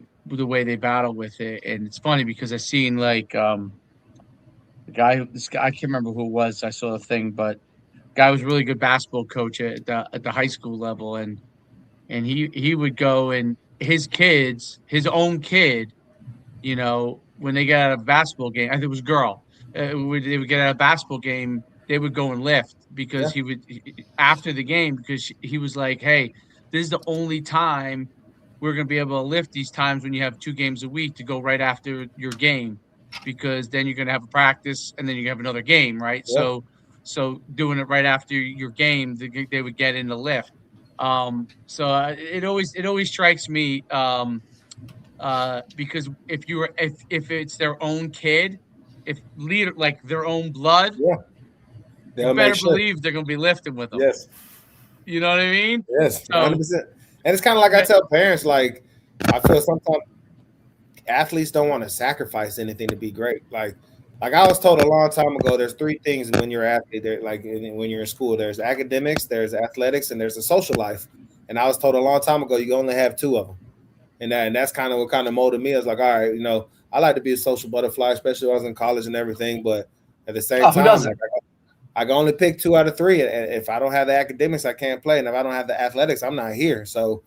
they battle with it. And it's funny because I seen like this guy I can't remember who it was. I saw the thing, but guy was a really good basketball coach at the high school level, and he would go and his own kid, you know, when they get out of a basketball game, I think it was a girl, they would get out of a basketball game, they would go and lift because he would, after the game, because he was like, hey, this is the only time we're going to be able to lift these times when you have 2 games a week to go right after your game, because then you're going to have a practice and then you have another game, right? Yeah. So doing it right after your game, they would get in the lift. So it always strikes me, because if it's their own kid, like their own blood, you better believe they're gonna be lifting with them. Yes, you know what I mean. Yes, 100%. And it's kind of like I tell parents, like I feel sometimes athletes don't want to sacrifice anything to be great. Like I was told a long time ago, there's 3 things when you're an athlete. Like when you're in school, there's academics, there's athletics, and there's a social life. And I was told a long time ago, you only have 2 of them. And that's kind of what kind of molded me. I was like, all right, you know, I like to be a social butterfly, especially when I was in college and everything. But at the same time, like, I can only pick 2 out of 3. And if I don't have the academics, I can't play. And if I don't have the athletics, I'm not here. So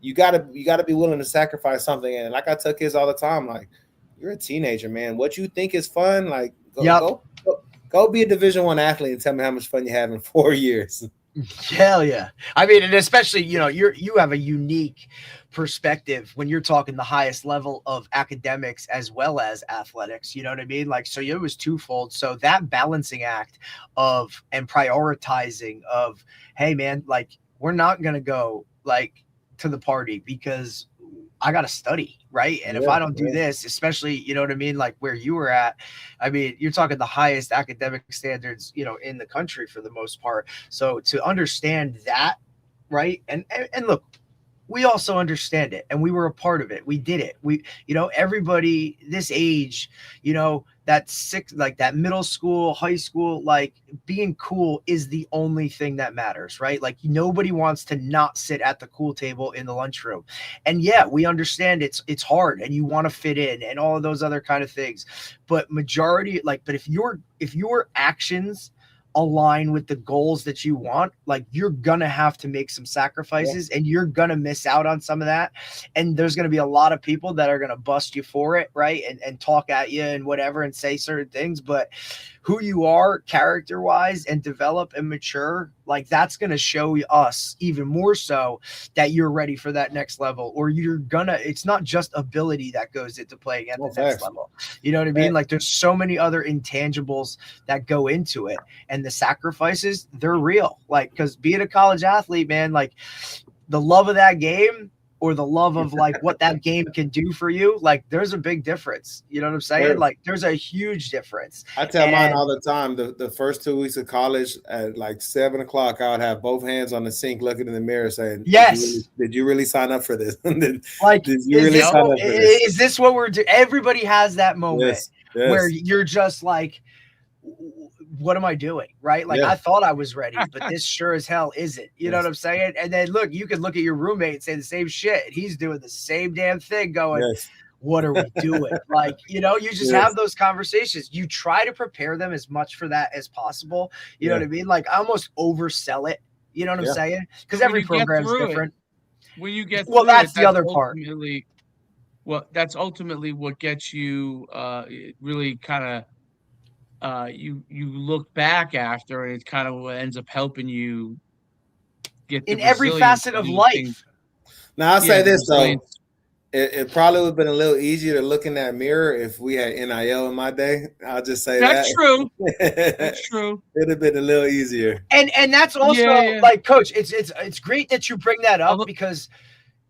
you gotta be willing to sacrifice something. And like I tell kids all the time, like, you're a teenager, man. What you think is fun, like go Go be a Division I athlete and tell me how much fun you have in 4 years. Hell yeah. I mean, and especially, you have a unique perspective when you're talking the highest level of academics as well as athletics. You know what I mean? Like, so it was twofold. So that balancing act and prioritizing of, hey man, like, we're not going to go like to the party because I got to study, right? And if I don't do this, especially, you know what I mean? Like where you were at, I mean, you're talking the highest academic standards, in the country for the most part. So to understand that, right? And look, we also understand it and we were a part of it. We did it. Everybody this age, that middle school, high school, like being cool is the only thing that matters, right? Like nobody wants to not sit at the cool table in the lunchroom. And yeah, we understand it's hard and you want to fit in and all of those other kind of things. But but if your actions align with the goals that you want, like you're gonna have to make some sacrifices and you're gonna miss out on some of that, and there's gonna be a lot of people that are gonna bust you for it, right, and talk at you and whatever and say certain things. But who you are character wise and develop and mature, like that's gonna show us even more so that you're ready for that next level, or it's not just ability that goes into playing at the next level. You know what I mean? Like there's so many other intangibles that go into it, and the sacrifices, they're real. Like, because being a college athlete, man, like the love of that game or the love of like what that game can do for you, like there's a big difference. You know what I'm saying? Sure. Like there's a huge difference. I tell mine all the time, the first 2 weeks of college at like 7 o'clock, I would have both hands on the sink looking in the mirror saying, yes, did you really sign up for this? Did you really sign up for this? Is this what we're doing? Everybody has that moment where you're just like, what am I doing? Right? Like I thought I was ready, but this sure as hell isn't. You know what I'm saying? And then look, you can look at your roommate and say the same shit. He's doing the same damn thing going, what are we doing? Like, you just have those conversations. You try to prepare them as much for that as possible. You know what I mean? Like I almost oversell it. You know what I'm saying? Because every program is different. When you get through that's the other part. Well, that's ultimately what gets you really kind of you look back after, and it's kind of what ends up helping you get in every facet of life. Now I'll say this though, it probably would have been a little easier to look in that mirror if we had NIL in my day. I'll just say that's true. That's true. It'd have been a little easier. And that's also like, Coach, it's great that you bring that up, because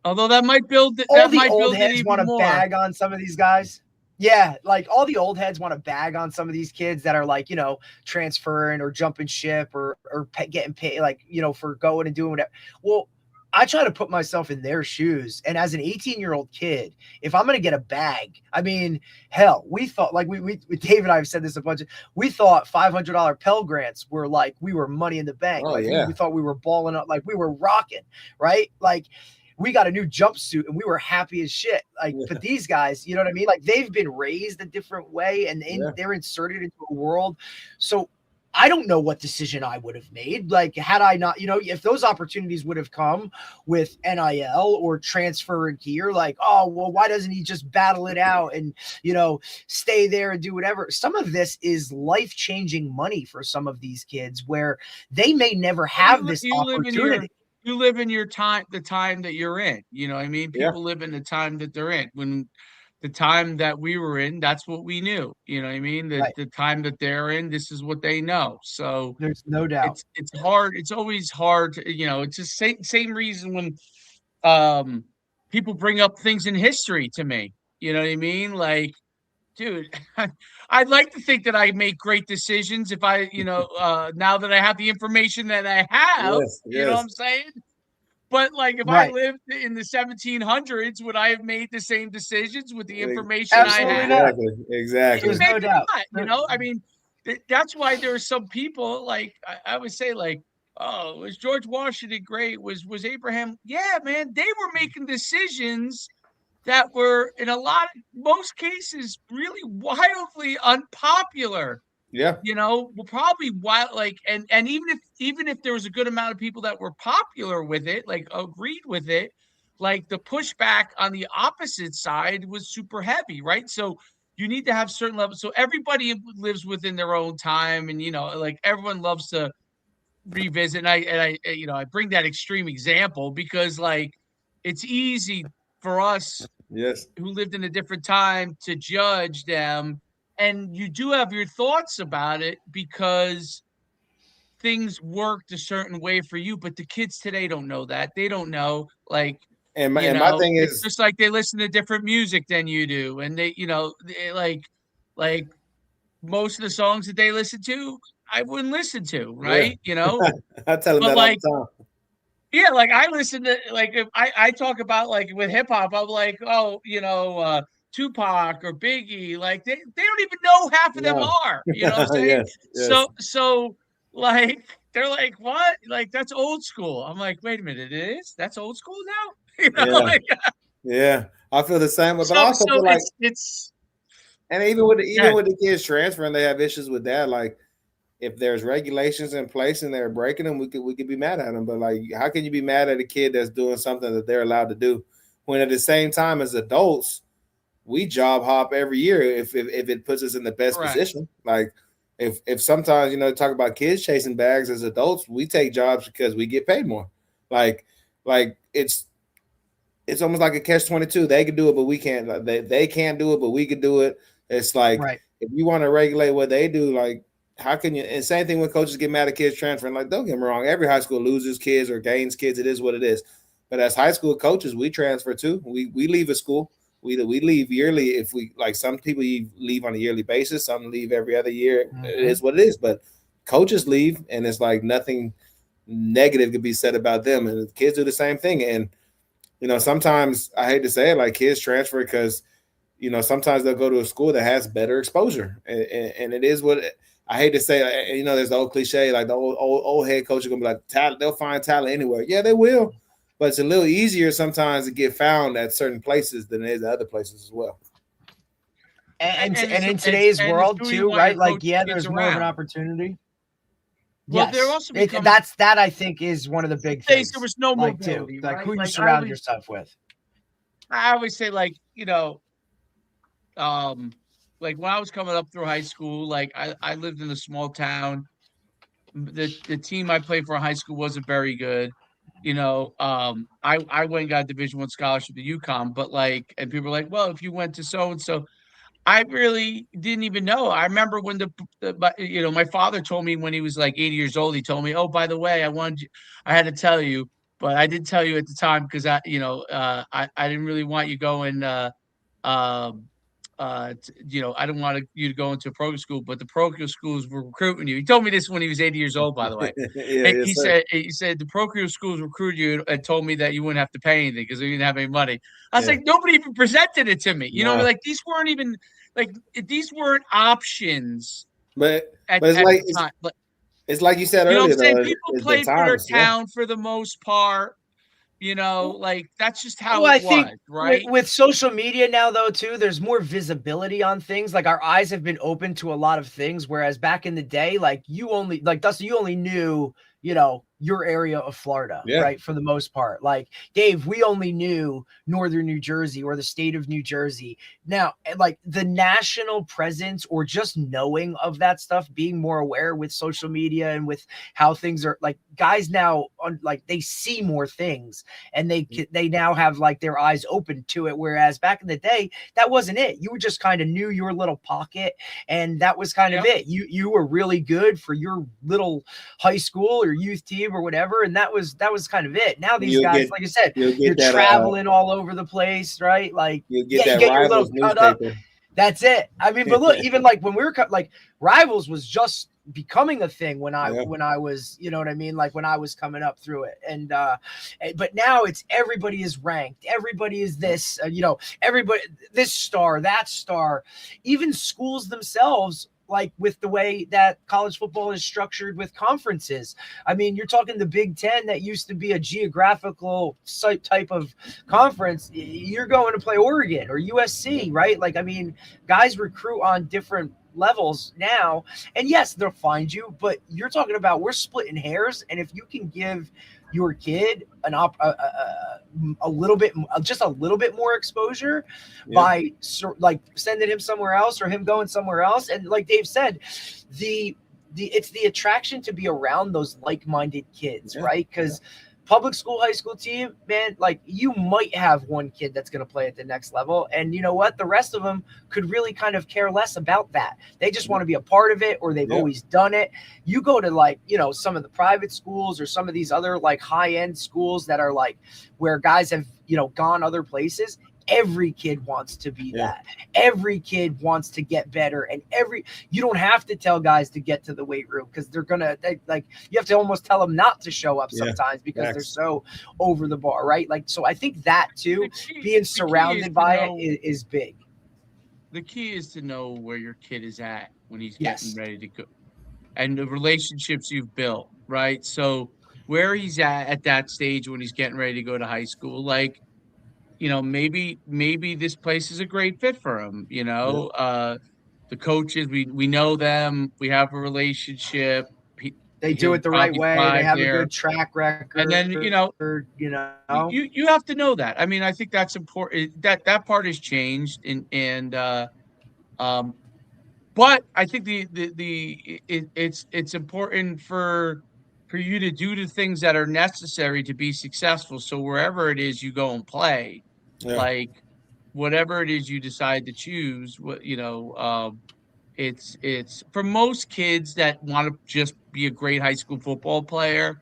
although that might build it, all the old heads want to bag on some of these guys. Yeah, like all the old heads want to bag on some of these kids that are like, transferring or jumping ship or getting paid, like, for going and doing whatever. Well, I try to put myself in their shoes. And as an 18-year-old kid, if I'm going to get a bag, I mean, hell, we thought, like we Dave and I have said this a bunch of, we thought $500 Pell Grants were like, we were money in the bank. We thought we were balling up, like we were rocking, right? Like, we got a new jumpsuit and we were happy as shit. Like, but these guys, you know what I mean? Like they've been raised a different way and they're inserted into a world. So I don't know what decision I would have made. Like, had I not, if those opportunities would have come with NIL or transferring here, like, oh, well, why doesn't he just battle it out and, stay there and do whatever? Some of this is life-changing money for some of these kids where they may never have this opportunity. You live in your time, the time that you're in. You know what I mean? People live in the time that they're in. When the time that we were in, that's what we knew. You know what I mean? The time that they're in, this is what they know. So there's no doubt. It's hard. It's always hard to, it's just same reason when people bring up things in history to me. You know what I mean? Like, dude, I'd like to think that I make great decisions if I, now that I have the information that I have, you know what I'm saying? But like, if I lived in the 1700s, would I have made the same decisions with the information I had? Exactly. There's no doubt. I mean, that's why there are some people, like, I would say, like, oh, was George Washington great? Was Abraham? Yeah, man, they were making decisions that were in most cases really wildly unpopular. Yeah. Probably wild, like, and even if there was a good amount of people that were popular with it, like agreed with it, like the pushback on the opposite side was super heavy, right? So you need to have certain levels. So everybody lives within their own time, and like everyone loves to revisit. And I bring that extreme example because like it's easy for us Yes. who lived in a different time to judge them, and you do have your thoughts about it because things worked a certain way for you, but the kids today don't know that. They don't know, like, And my thing it's is, just like they listen to different music than you do. And they like most of the songs that they listen to, I wouldn't listen to, yeah, right? I tell them But that all like, the time. yeah, like I listen to, like, if I talk about, like, with hip hop, I'm like, oh, Tupac or Biggie, like they don't even know half of them No. are, you know what I'm saying? Yes, yes. So like they're like, what? Like that's old school. I'm like, wait a minute, it is? That's old school now? Yeah, Like, yeah. I feel the same way, but I also so feel like, it's and even with yeah, the kids transferring, they have issues with that. Like, if there's regulations in place and they're breaking them, we could be mad at them. But like, how can you be mad at a kid that's doing something that they're allowed to do when at the same time as adults we job hop every year if it puts us in the best correct. position? Like, if sometimes talk about kids chasing bags, as adults we take jobs because we get paid more. Like like it's almost like a catch-22. They can do it, but we can't. Like, they can't do it, but we can do it. It's like, Right. if you want to regulate what they do, like, how can you? And same thing when coaches get mad at kids transferring. Like, don't get me wrong, every high school loses kids or gains kids. It is what it is. But as high school coaches, we transfer too. We leave a school. We leave yearly. If we, like, some people leave on a yearly basis, some leave every other year. Mm-hmm. It is what it is. But coaches leave, and it's like nothing negative could be said about them. And the kids do the same thing. And sometimes I hate to say it, like, kids transfer because, sometimes they'll go to a school that has better exposure, and it is what I hate to say. There's the old cliche, like the old head coach are gonna be like, talent, they'll find talent anywhere. Yeah, they will, but it's a little easier sometimes to get found at certain places than it is at other places as well. And in today's world too, right? Like, yeah, there's more of an opportunity. Well, they're also that I think is one of the big things. There was no mobility, like who you surround yourself with. I always say, like, like when I was coming up through high school, like I lived in a small town. The team I played for in high school wasn't very good. I went and got a Division I scholarship to UConn, but like, and people were like, well, if you went to so and so. I really didn't even know. I remember when my father told me when he was like 80 years old, he told me, oh, by the way, I had to tell you, but I didn't tell you at the time because I didn't really want you going, I didn't want you to go into a pro school, but the pro schools were recruiting you. He told me this when he was 80 years old, by the way. He said the pro schools recruited you and told me that you wouldn't have to pay anything because they didn't have any money. I was like, nobody even presented it to me. Like these weren't even these weren't options. But it's like it's like you said earlier. People played for their town for the most part. Like that's just how I it think was, right? With social media now, though, too, there's more visibility on things. Like, our eyes have been open to a lot of things, whereas back in the day, like, Dustin, you only knew, your area of Florida, right? For the most part. Like, Dave, we only knew northern New Jersey or the state of New Jersey. Now, like, the national presence or just knowing of that stuff, being more aware with social media and with how things are, like, guys now, like, they see more things and they now have, like, their eyes open to it. Whereas back in the day, that wasn't it. You just kind of knew your little pocket, and that was kind of it. You were really good for your little high school or youth team or whatever, and that was kind of it. Now these guys, like I said, you're traveling all over the place, right? Like, you get your little cut up. That's it. I mean, but look, even like when we were like, Rivals was just becoming a thing when I was, you know what I mean? Like when I was coming up through it. And but now it's everybody is ranked. Everybody is this, everybody, this star, that star, even schools themselves, like with the way that college football is structured with conferences. I mean, you're talking the Big Ten that used to be a geographical type of conference. You're going to play Oregon or USC, right? Like, I mean, guys recruit on different levels now, and yes, they'll find you, but you're talking about, we're splitting hairs. And if you can give your kid a little bit more exposure by like sending him somewhere else or him going somewhere else. And like Dave said, it's the attraction to be around those like-minded kids, right? Because public school, high school team, man, like you might have one kid that's going to play at the next level. And you know what? The rest of them could really kind of care less about that. They just want to be a part of it, or they've always done it. You go to like, you know, some of the private schools or some of these other like high-end schools that are like where guys have, you know, gone other places. Every kid wants to be that. Every kid wants to get better. And you don't have to tell guys to get to the weight room because they're going to like, you have to almost tell them not to show up sometimes because they're so over the bar, right? Like, so I think that too, being surrounded by it is big. The key is to know where your kid is at when he's getting ready to go and the relationships you've built, right? So where he's at that stage when he's getting ready to go to high school, like, you know, maybe this place is a great fit for him. You know, the coaches, we know them, we have a relationship. They do it the right way. They have a good track record. And then, you have to know that. I mean, I think that's important. That part has changed, but I think it's important for you to do the things that are necessary to be successful. So wherever it is you go and play, like whatever it is you decide to choose, it's for most kids that want to just be a great high school football player.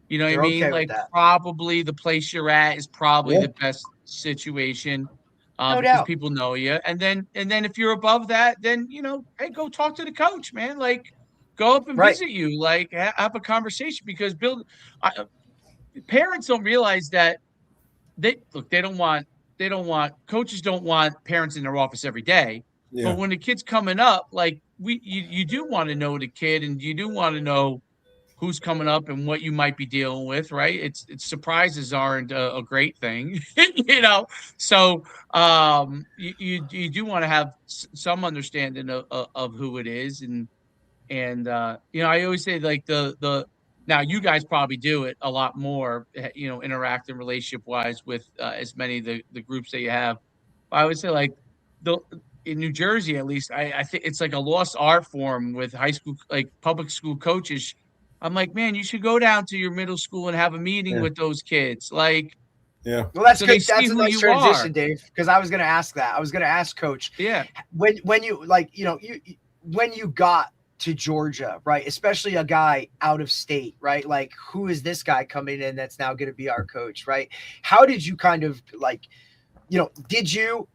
You know what I mean? Okay, like probably the place you're at is probably the best situation. Because people know you. And then if you're above that, then, you know, hey, go talk to the coach, man. Like, go up and visit you, like have a conversation, because parents don't realize that coaches don't want parents in their office every day. But when the kid's coming up, like you do want to know the kid, and you do want to know who's coming up and what you might be dealing with, right? It's surprises aren't a great thing, you know. So you do want to have some understanding of who it is, and you know, I always say like now you guys probably do it a lot more, you know, interacting relationship wise with as many of the groups that you have. I would say like in New Jersey, at least, I think it's like a lost art form with high school, like public school coaches. I'm like, man, you should go down to your middle school and have a meeting with those kids. Like, well, that's good. That's a nice transition, Dave, because I was going to ask that. I was going to ask Coach. When you like, you know, when you got to Georgia, right? Especially a guy out of state, right? Like, who is this guy coming in that's now going to be our coach, right? How did you kind of like, you know, did you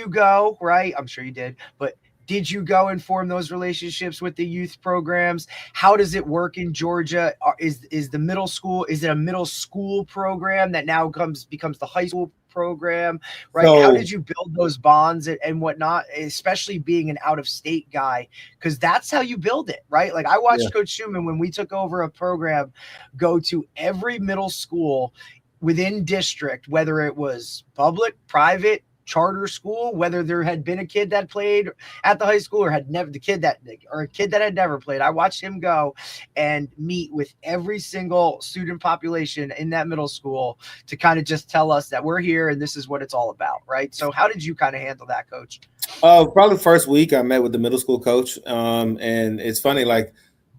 go, right? I'm sure you did, but did you go and form those relationships with the youth programs? How does it work in Georgia? Is the middle school, is it a middle school program that now becomes the high school program, right? So, how did you build those bonds and whatnot, especially being an out-of-state guy? Because that's how you build it, right? Like I watched Coach Schumann, when we took over a program, go to every middle school within district, whether it was public, private, charter school, whether there had been a kid that played at the high school or had never, a kid that had never played. I watched him go and meet with every single student population in that middle school to kind of just tell us that we're here and this is what it's all about, right? So how did you kind of handle that, Coach? Probably the first week I met with the middle school coach. And it's funny, like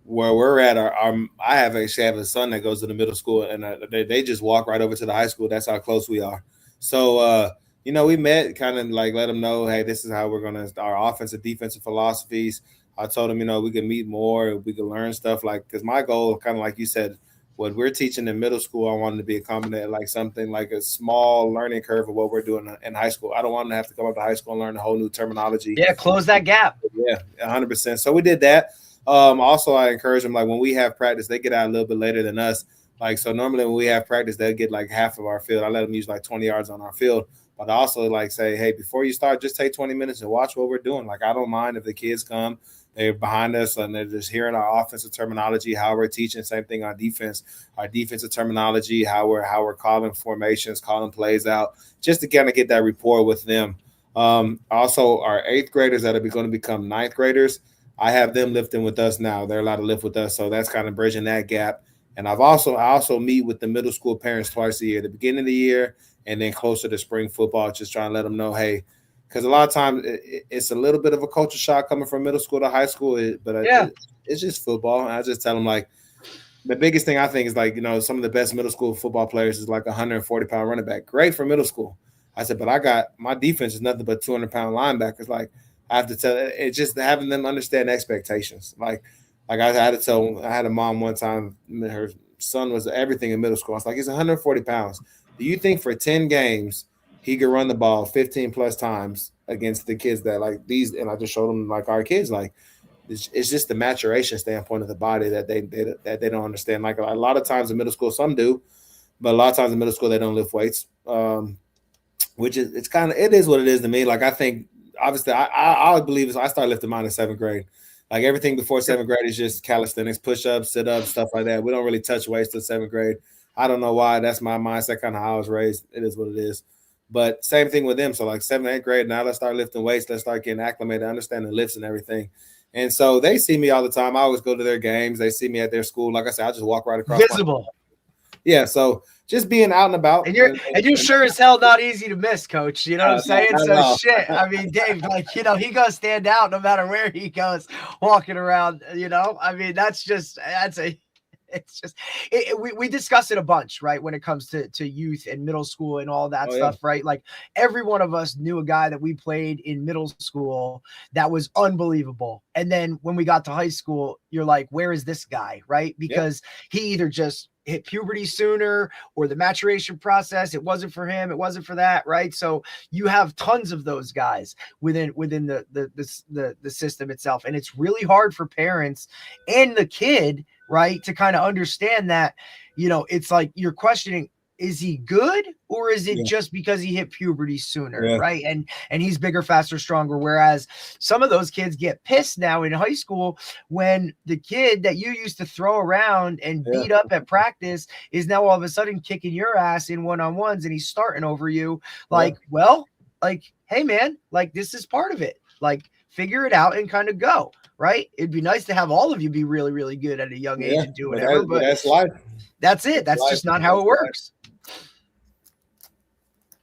where we're at, I have a son that goes to the middle school, and they just walk right over to the high school. That's how close we are. So, you know, we met, kind of like let them know, hey, this is how we're going to, our offensive, defensive philosophies. I told them, you know, we could meet more, we could learn stuff, like, because my goal, kind of like you said, what we're teaching in middle school, I wanted to be accompanied like something like a small learning curve of what we're doing in high school. I don't want them to have to come up to high school and learn a whole new terminology. Yeah, close that gap. Yeah, 100%. So we did that. Also, I encourage them, like when we have practice, they get out a little bit later than us. Like, so normally when we have practice, they'll get like half of our field. I let them use like 20 yards on our field. But I also like say, hey, before you start, just take 20 minutes and watch what we're doing. Like, I don't mind if the kids come, they're behind us and they're just hearing our offensive terminology, how we're teaching. Same thing on defense, our defensive terminology, how we're calling formations, calling plays out, just to kind of get that rapport with them. Also, our 8th graders that are going to become 9th graders, I have them lifting with us now. They're allowed to lift with us. So that's kind of bridging that gap. And I also meet with the middle school parents twice a year, the beginning of the year, and then closer to spring football, just trying to let them know, hey, because a lot of times it's a little bit of a culture shock coming from middle school to high school, it's just football. And I just tell them, like, the biggest thing I think is, like, some of the best middle school football players is like 140-pound running back. Great for middle school. I said, but I got my defense is nothing but 200-pound linebackers. Like, I have to tell it's just having them understand expectations. Like I had to tell, I had a mom one time, her son was everything in middle school. I was like, he's 140 pounds. Do you think for 10 games he could run the ball 15 plus times against the kids that like these? And I just showed them, like, our kids, like, it's just the maturation standpoint of the body that they don't understand. Like, a lot of times in middle school, some do, but a lot of times in middle school they don't lift weights, which is it is what it is to me. Like, I think obviously I believe I started lifting mine in 7th grade. Like, everything before 7th grade is just calisthenics, push-ups, sit-ups, stuff like that. We don't really touch weights till 7th grade. I don't know why. That's my mindset, kind of how I was raised. It is what it is. But same thing with them. So, like, 7th, 8th grade, now let's start lifting weights. Let's start getting acclimated, understanding lifts and everything. And so they see me all the time. I always go to their games. They see me at their school. Like I said, I just walk right across. Visible. Yeah, so just being out and about. And you're sure as hell not easy to miss, Coach. You know what I'm saying? So shit. I mean, Dave, like, he goes stand out no matter where he goes walking around, I mean, we discuss it a bunch, right? When it comes to youth and middle school and all that stuff, right? Like, every one of us knew a guy that we played in middle school that was unbelievable. And then when we got to high school, you're like, where is this guy? Right? Because he either just hit puberty sooner, or the maturation process, it wasn't for him, it wasn't for that, right? So you have tons of those guys within the system itself, and it's really hard for parents and the kid, right, to kind of understand that, it's like you're questioning, is he good, or is it just because he hit puberty sooner, right? And he's bigger, faster, stronger. Whereas some of those kids get pissed now in high school when the kid that you used to throw around and beat up at practice is now all of a sudden kicking your ass in one-on-ones, and he's starting over you. Like, well, like, hey man, like, this is part of it. Like, figure it out and kind of go, right? It'd be nice to have all of you be really, really good at a young age and do whatever, but that's life. That's it. That's just not how it works.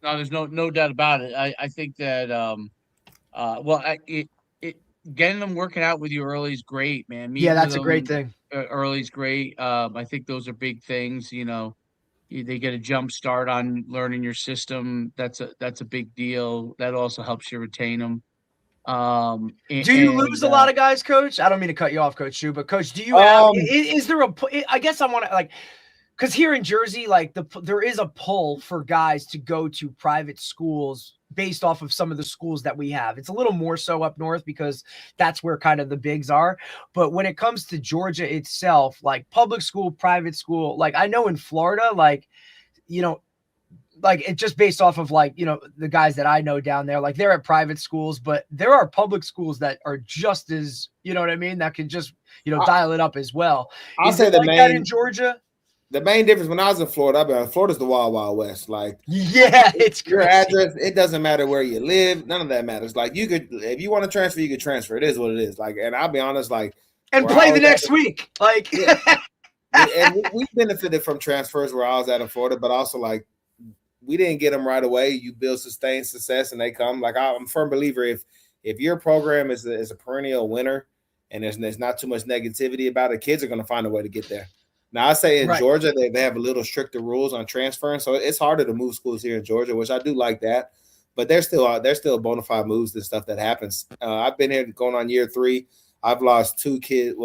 No, there's no doubt about it. I think that getting them working out with you early is great, man. That's a great thing. Early is great. I think those are big things. They get a jump start on learning your system. That's a big deal. That also helps you retain them. Do you lose a lot of guys, Coach? I don't mean to cut you off, Coach Shu, but Coach, do you have? Is there I guess I want to, like, because here in Jersey, like, there is a pull for guys to go to private schools based off of some of the schools that we have. It's a little more so up north because that's where kind of the bigs are. But when it comes to Georgia itself, like, public school, private school, like, I know in Florida, like, like, it's just based off of, like, the guys that I know down there, like, they're at private schools, but there are public schools that are just as, you know what I mean, that can just, dial it up as well. I'll say the that in Georgia? The main difference when I was in Florida, Florida's the wild, wild west. Like, it's your crazy. address, it doesn't matter where you live. None of that matters. Like, if you want to transfer, you could transfer. It is what it is. Like, and I'll be honest, like, and play the next week. Like, and we benefited from transfers where I was at in Florida, but also, like, we didn't get them right away. You build sustained success and they come. Like, I'm a firm believer, if your program is a perennial winner and there's not too much negativity about it, kids are going to find a way to get there. Now, I say in Georgia, they have a little stricter rules on transferring, so it's harder to move schools here in Georgia, which I do like that. But there's still bona fide moves and stuff that happens. I've been here going on year 3. I've lost 3 kids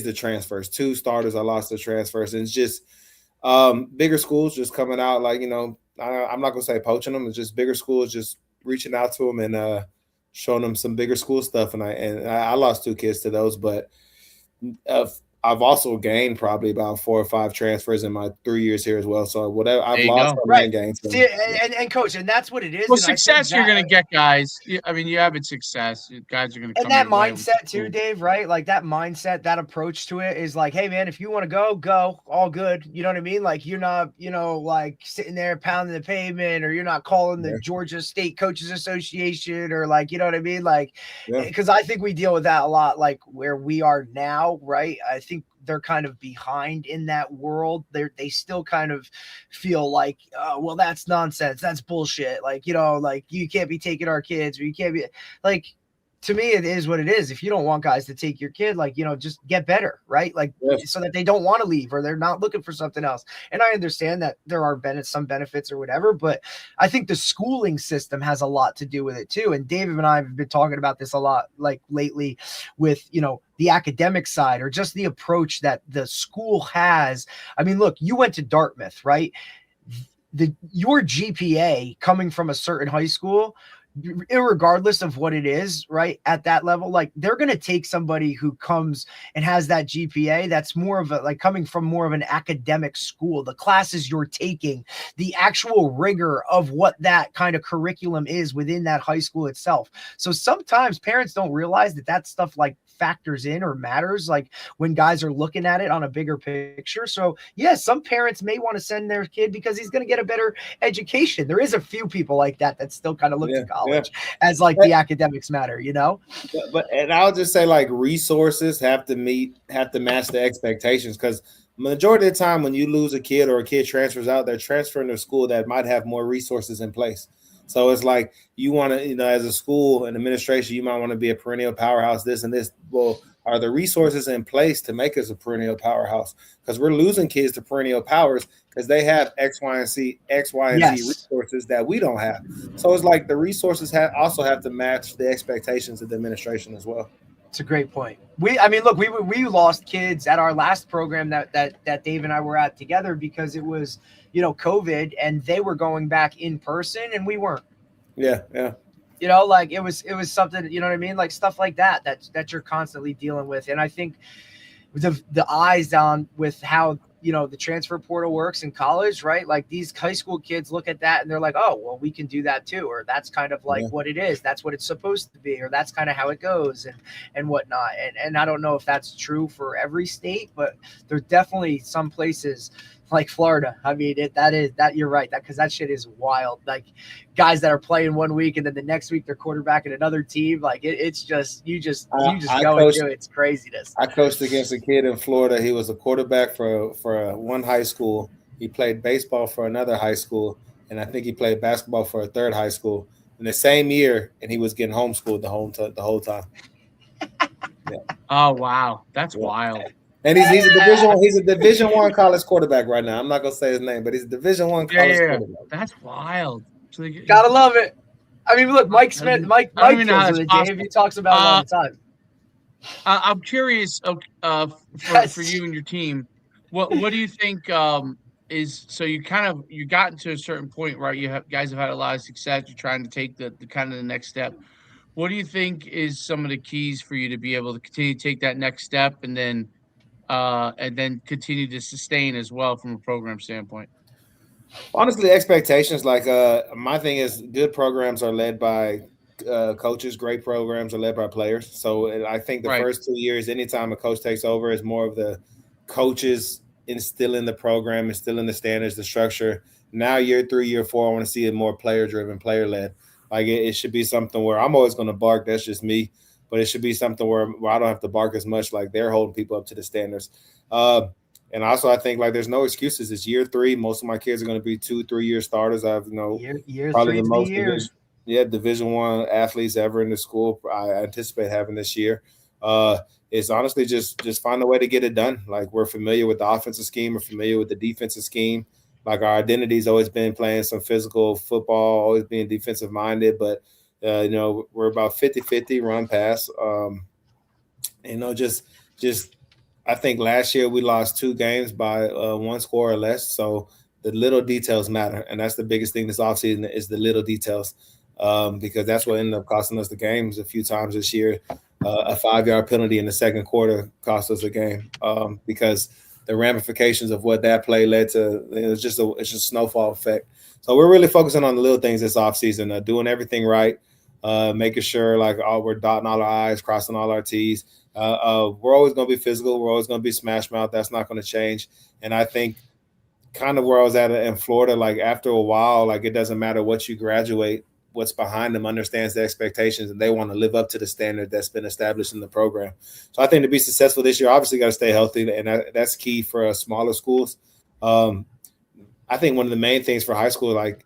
to transfers, 2 starters I lost to transfers, and it's just bigger schools just coming out, like, I'm not gonna say poaching them. It's just bigger schools just reaching out to them and showing them some bigger school stuff. And I lost 2 kids to those, but I've also gained probably about 4 or 5 transfers in my 3 years here as well. So whatever I've lost, and gained. So, and Coach, and that's what it is. Well, success you're going to get, guys. I mean, you have it success. Guys are going to come. And that mindset too, Dave, right? Like, that mindset, that approach to it is like, hey man, if you want to go, all good. You know what I mean? Like, you're not, like, sitting there pounding the pavement, or you're not calling the Georgia State Coaches Association, or, like, you know what I mean? Like, because I think we deal with that a lot, like where we are now, right? I think think they're kind of behind in that world. They still kind of feel like, well, that's nonsense. That's bullshit. Like, like you can't be taking our kids, or you can't be like, to me, it is what it is. If you don't want guys to take your kid, like, just get better, right? Like, yes. So that they don't want to leave, or they're not looking for something else. And I understand that there are some benefits or whatever, but I think the schooling system has a lot to do with it too. And David and I have been talking about this a lot, like lately, with, the academic side, or just the approach that the school has. I mean, look, you went to Dartmouth, right? Your GPA coming from a certain high school, irregardless of what it is, right, at that level, like, they're going to take somebody who comes and has that GPA that's more of a, like, coming from more of an academic school, the classes you're taking, the actual rigor of what that kind of curriculum is within that high school itself. So sometimes parents don't realize that stuff, like, factors in or matters, like, when guys are looking at it on a bigger picture. So yeah, some parents may want to send their kid because he's going to get a better education. There is a few people like that still kind of look to college as like the academics matter, But and I'll just say, like, resources have to match the expectations, because majority of the time when you lose a kid or a kid transfers out, they're transferring to a school that might have more resources in place. So it's like, you want to, as a school and administration, you might want to be a perennial powerhouse, this and this. Well, are the resources in place to make us a perennial powerhouse? Because we're losing kids to perennial powers because they have X, Y, and Z resources that we don't have. So it's like the resources also have to match the expectations of the administration as well. It's a great point. We lost kids at our last program that Dave and I were at together because it was, COVID, and they were going back in person and we weren't. Yeah. Like it was something, you know what I mean? Like stuff like that you're constantly dealing with. And I think the eyes down with how, the transfer portal works in college, right? Like these high school kids look at that and they're like, oh, well, we can do that too. Or that's kind of like what it is. That's what it's supposed to be. Or that's kind of how it goes and whatnot. And I don't know if that's true for every state, but there's definitely some places like Florida. I mean, you're right. Because that shit is wild. Like guys that are playing one week and then the next week they're quarterbacking another team. Like it's just, you just go into it. It's craziness. I coached against a kid in Florida. He was a quarterback for one high school. He played baseball for another high school. And I think he played basketball for a third high school in the same year. And he was getting homeschooled the whole time. Yeah. Oh, wow. That's wild. And he's a Division I college quarterback right now. I'm not gonna say his name, but he's a Division I college quarterback. That's wild. So gotta love it. I mean, look, Mike Smith, Mike deals with it, Dave. He talks about it all the time. I'm curious for you and your team. What do you think is, so you gotten to a certain point, right? Guys have had a lot of success. You're trying to take the kind of the next step. What do you think is some of the keys for you to be able to continue to take that next step and then continue to sustain as well from a program standpoint? Honestly, expectations. Like my thing is, good programs are led by coaches. Great programs are led by players. So I think the first 2 years, anytime a coach takes over, is more of the coaches instilling the program, instilling the standards, the structure. Now, year 3, year 4, I want to see it more player-driven, player-led. Like it should be something where I'm always going to bark. That's just me. But it should be something where I don't have to bark as much. Like they're holding people up to the standards. And also, I think like there's no excuses. It's year 3. Most of my kids are going to be 2-3 year starters. I have year probably 3 the most years. Division I athletes ever in the school. I anticipate having this year. It's honestly just find a way to get it done. Like we're familiar with the offensive scheme, we're familiar with the defensive scheme. Like our identity's always been playing some physical football, always being defensive minded, but we're about 50-50 run pass. Just I think last year we lost 2 games by 1 score or less. So the little details matter. And that's the biggest thing this offseason is the little details, because that's what ended up costing us the games a few times this year. A 5-yard penalty in the second quarter cost us a game because the ramifications of what that play led to, it's just a snowfall effect. So we're really focusing on the little things this offseason, doing everything right, making sure like we're dotting all our I's, crossing all our T's. We're always going to be physical. We're always going to be smash mouth. That's not going to change. And I think kind of where I was at in Florida, like after a while, like it doesn't matter what you graduate what's behind them, understands the expectations, and they want to live up to the standard that's been established in the program. So I think to be successful this year, obviously got to stay healthy, and that's key for smaller schools. I think one of the main things for high school, like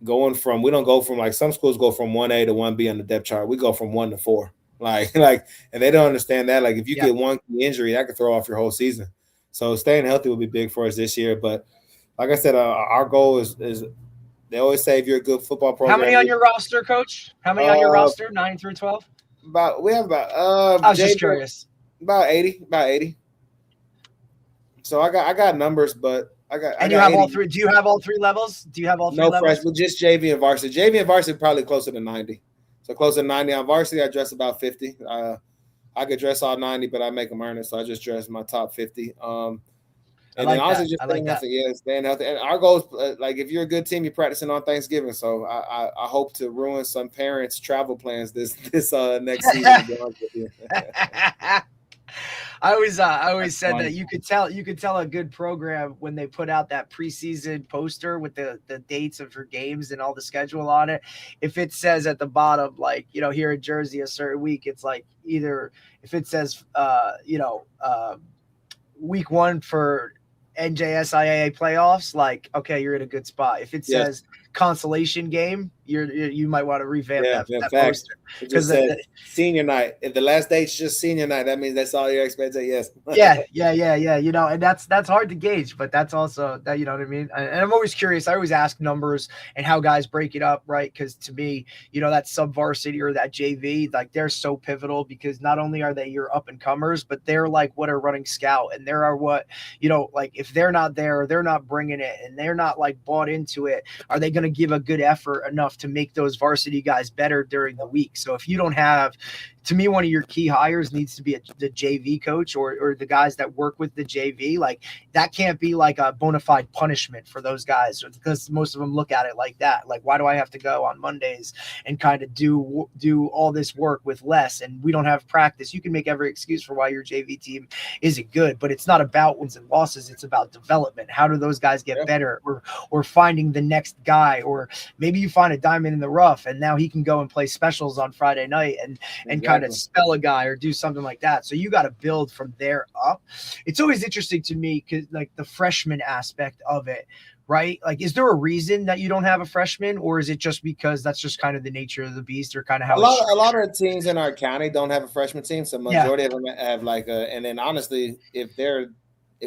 we don't go from, like, some schools go from 1A to 1B on the depth chart. We go from 1 to 4. Like, and they don't understand that. Like, if you get one injury, that could throw off your whole season. So staying healthy will be big for us this year. But like I said, our goal is they always say if you're a good football program. How many on your roster, Coach? How many on your roster? 9 through 12? We have about I was just curious. About 80. So I got numbers, but And you have 80. All three. Do you have all three levels? No freshman, just JV and varsity. JV and varsity probably closer to 90. So closer to 90 on varsity. I dress about 50. I could dress all 90, but I make them earn it, so I just dress my top 50. And then also just staying healthy. Yeah, staying healthy. And our goal is, like, if you're a good team, you're practicing on Thanksgiving. So I hope to ruin some parents' travel plans this next season. I always said that you could tell a good program when they put out that preseason poster with the dates of your games and all the schedule on it. If it says at the bottom, like, here in Jersey a certain week, it's like either if it says week 1 for NJSIAA playoffs, like, okay, you're in a good spot. If it says consolation game, you might want to revamp that poster. Because senior night, if the last date's just senior night, that means that's all your expectations. Yes. Yeah. And that's hard to gauge, but that's also that, you know what I mean? And I'm always curious. I always ask numbers and how guys break it up, right? Because to me, that sub varsity or that JV, like, they're so pivotal, because not only are they your up and comers, but they're like what are running scout, and there are what, like, if they're not there, they're not bringing it, and they're not like bought into it, are they going to give a good effort enough to make those varsity guys better during the week? So if you don't have, to me, one of your key hires needs to be the JV coach or the guys that work with the JV. Like, that can't be like a bona fide punishment for those guys, because most of them look at it like that. Like, why do I have to go on Mondays and kind of do all this work with less, and we don't have practice? You can make every excuse for why your JV team isn't good, but it's not about wins and losses. It's about development. How do those guys get better, or finding the next guy, or maybe you find a diamond in the rough and now he can go and play specials on Friday night and kind of spell a guy or do something like that. So you got to build from there up. It's always interesting to me, because, like, the freshman aspect of it, right? Like, is there a reason that you don't have a freshman, or is it just because that's just kind of the nature of the beast, or kind of how a lot of teams in our county don't have a freshman team? So majority of them have and then honestly, if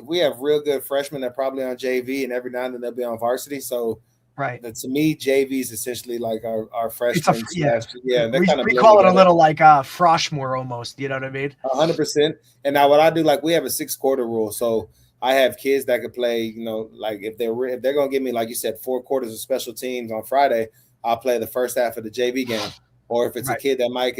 we have real good freshmen, they're probably on JV, and every now and then they'll be on varsity. So to me, JV is essentially like our freshmen. We call it a little like Froshmore almost. You know what I mean? 100%. And now what I do, like, we have a 6-quarter rule. So I have kids that could play, like, if they're going to give me, like you said, 4 quarters of special teams on Friday, I'll play the first half of the JV game. Or if it's a kid that might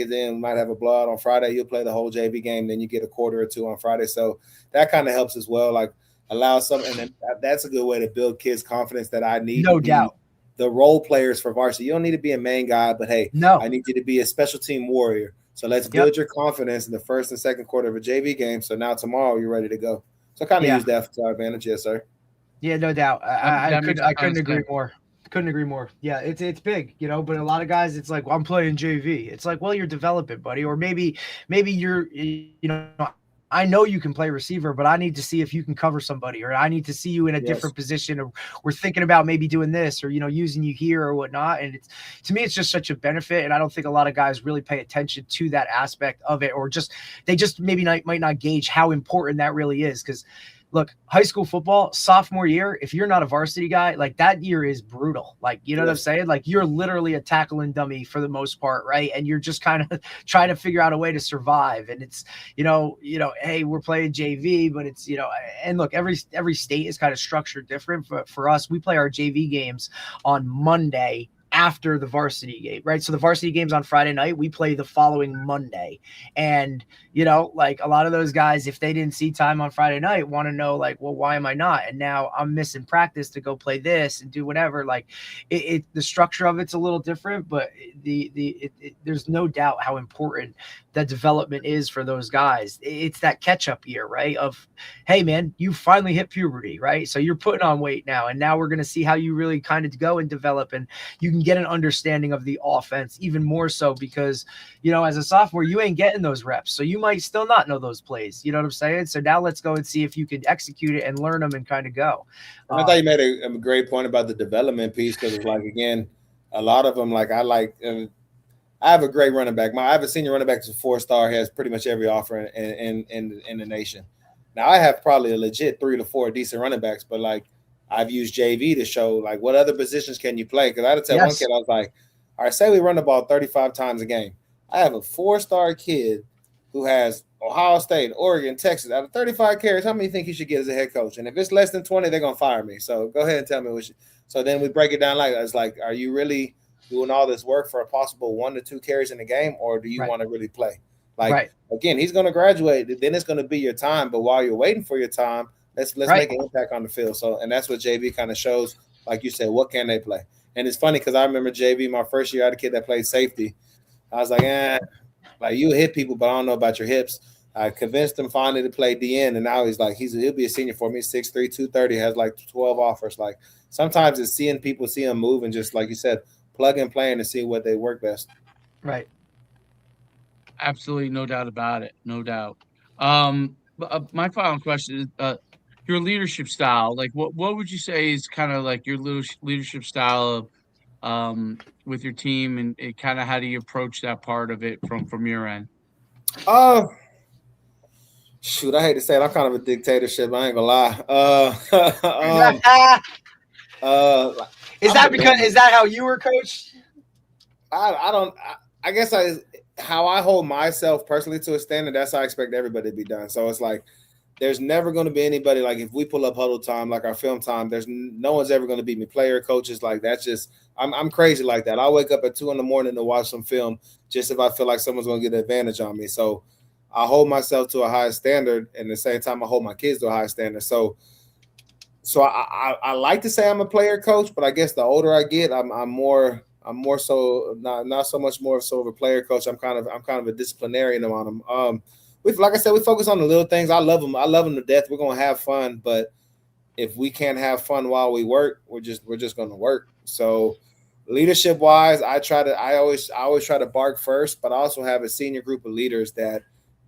have a blowout on Friday, you'll play the whole JV game. Then you get a quarter or 2 on Friday. So that kind of helps as well. Like, allow some, and then that's a good way to build kids' confidence that I need. No doubt. The role players for varsity. You don't need to be a main guy, but hey, I need you to be a special team warrior. So let's build your confidence in the first and second quarter of a JV game. So now tomorrow you're ready to go. So kind of use that to our advantage. Yes, sir. Yeah, no doubt. I couldn't agree more. Couldn't agree more. Yeah, it's big, but a lot of guys, it's like, well, I'm playing JV. It's like, well, you're developing, buddy. Or maybe you're, I know you can play receiver, but I need to see if you can cover somebody, or I need to see you in a different position, or we're thinking about maybe doing this, or, using you here or whatnot. And to me, it's just such a benefit. And I don't think a lot of guys really pay attention to that aspect of it, or they just maybe might not gauge how important that really is. Because look, high school football, sophomore year, if you're not a varsity guy, like, that year is brutal. Like, you know what I'm saying? Like, you're literally a tackling dummy for the most part, right? And you're just kind of trying to figure out a way to survive. And it's, hey, we're playing JV, but it's, and look, every state is kind of structured different. But for us, we play our JV games on Monday after the varsity game, right? So the varsity game's on Friday night, we play the following Monday. And, like, a lot of those guys, if they didn't see time on Friday night, want to know, like, well, why am I not? And now I'm missing practice to go play this and do whatever. Like, the structure of it's a little different, but there's no doubt how important that development is for those guys. It's that catch-up year, right? Of, hey, man, you finally hit puberty, right? So you're putting on weight now, and now we're going to see how you really kind of go and develop, and you can get get an understanding of the offense even more so because, as a sophomore, you ain't getting those reps. So you might still not know those plays. You know what I'm saying? So now let's go and see if you can execute it and learn them and kind of go. And I thought you made a great point about the development piece because it's like, again, a lot of them, I have a great running back. I have a senior running back that's a 4-star, has pretty much every offer in the nation. Now I have probably a legit 3 to 4 decent running backs, but I've used JV to show what other positions can you play? Because I had to tell one kid, I was like, all right, say we run the ball 35 times a game. I have a 4-star kid who has Ohio State, Oregon, Texas. Out of 35 carries, how many think he should get as a head coach? And if it's less than 20, they're gonna fire me. So go ahead and tell me what you. So then we break it down it's like, are you really doing all this work for a possible 1 to 2 carries in the game, or do you want to really play? Again, he's going to graduate. Then it's going to be your time. But while you're waiting for your time, let's make an impact on the field. So, and that's what JV kind of shows. Like you said, what can they play? And it's funny because I remember JV my first year. I had a kid that played safety. I was like, you hit people, but I don't know about your hips. I convinced him finally to play DN, and now he'll be a senior for me. 6'3", 230, has 12 offers. Sometimes it's seeing people see him move and just like you said, plug and play and see what they work best. Right. Absolutely, no doubt about it. No doubt. My final question is your leadership style. What would you say is kind of your leadership style of with your team, and kind of how do you approach that part of it from your end? Shoot, I hate to say it, I'm kind of a dictatorship. I ain't gonna lie. Is that how you were coached? I guess how I hold myself personally to a standard, that's how I expect everybody to be done. So it's there's never going to be anybody if we pull up huddle time, our film time, no one's ever going to beat me. Player, coaches, that's just I'm crazy like that. I wake up at 2 a.m. to watch some film just if I feel like someone's going to get an advantage on me. So I hold myself to a high standard, and at the same time I hold my kids to a high standard. So I like to say I'm a player coach, but I guess the older I get, I'm more so not so much more so of a player coach. I'm kind of a disciplinarian on them. Like I said, we focus on the little things. I love them to death. We're gonna have fun, but if we can't have fun while we work, we're just gonna work. So leadership wise, I always try to bark first, but I also have a senior group of leaders that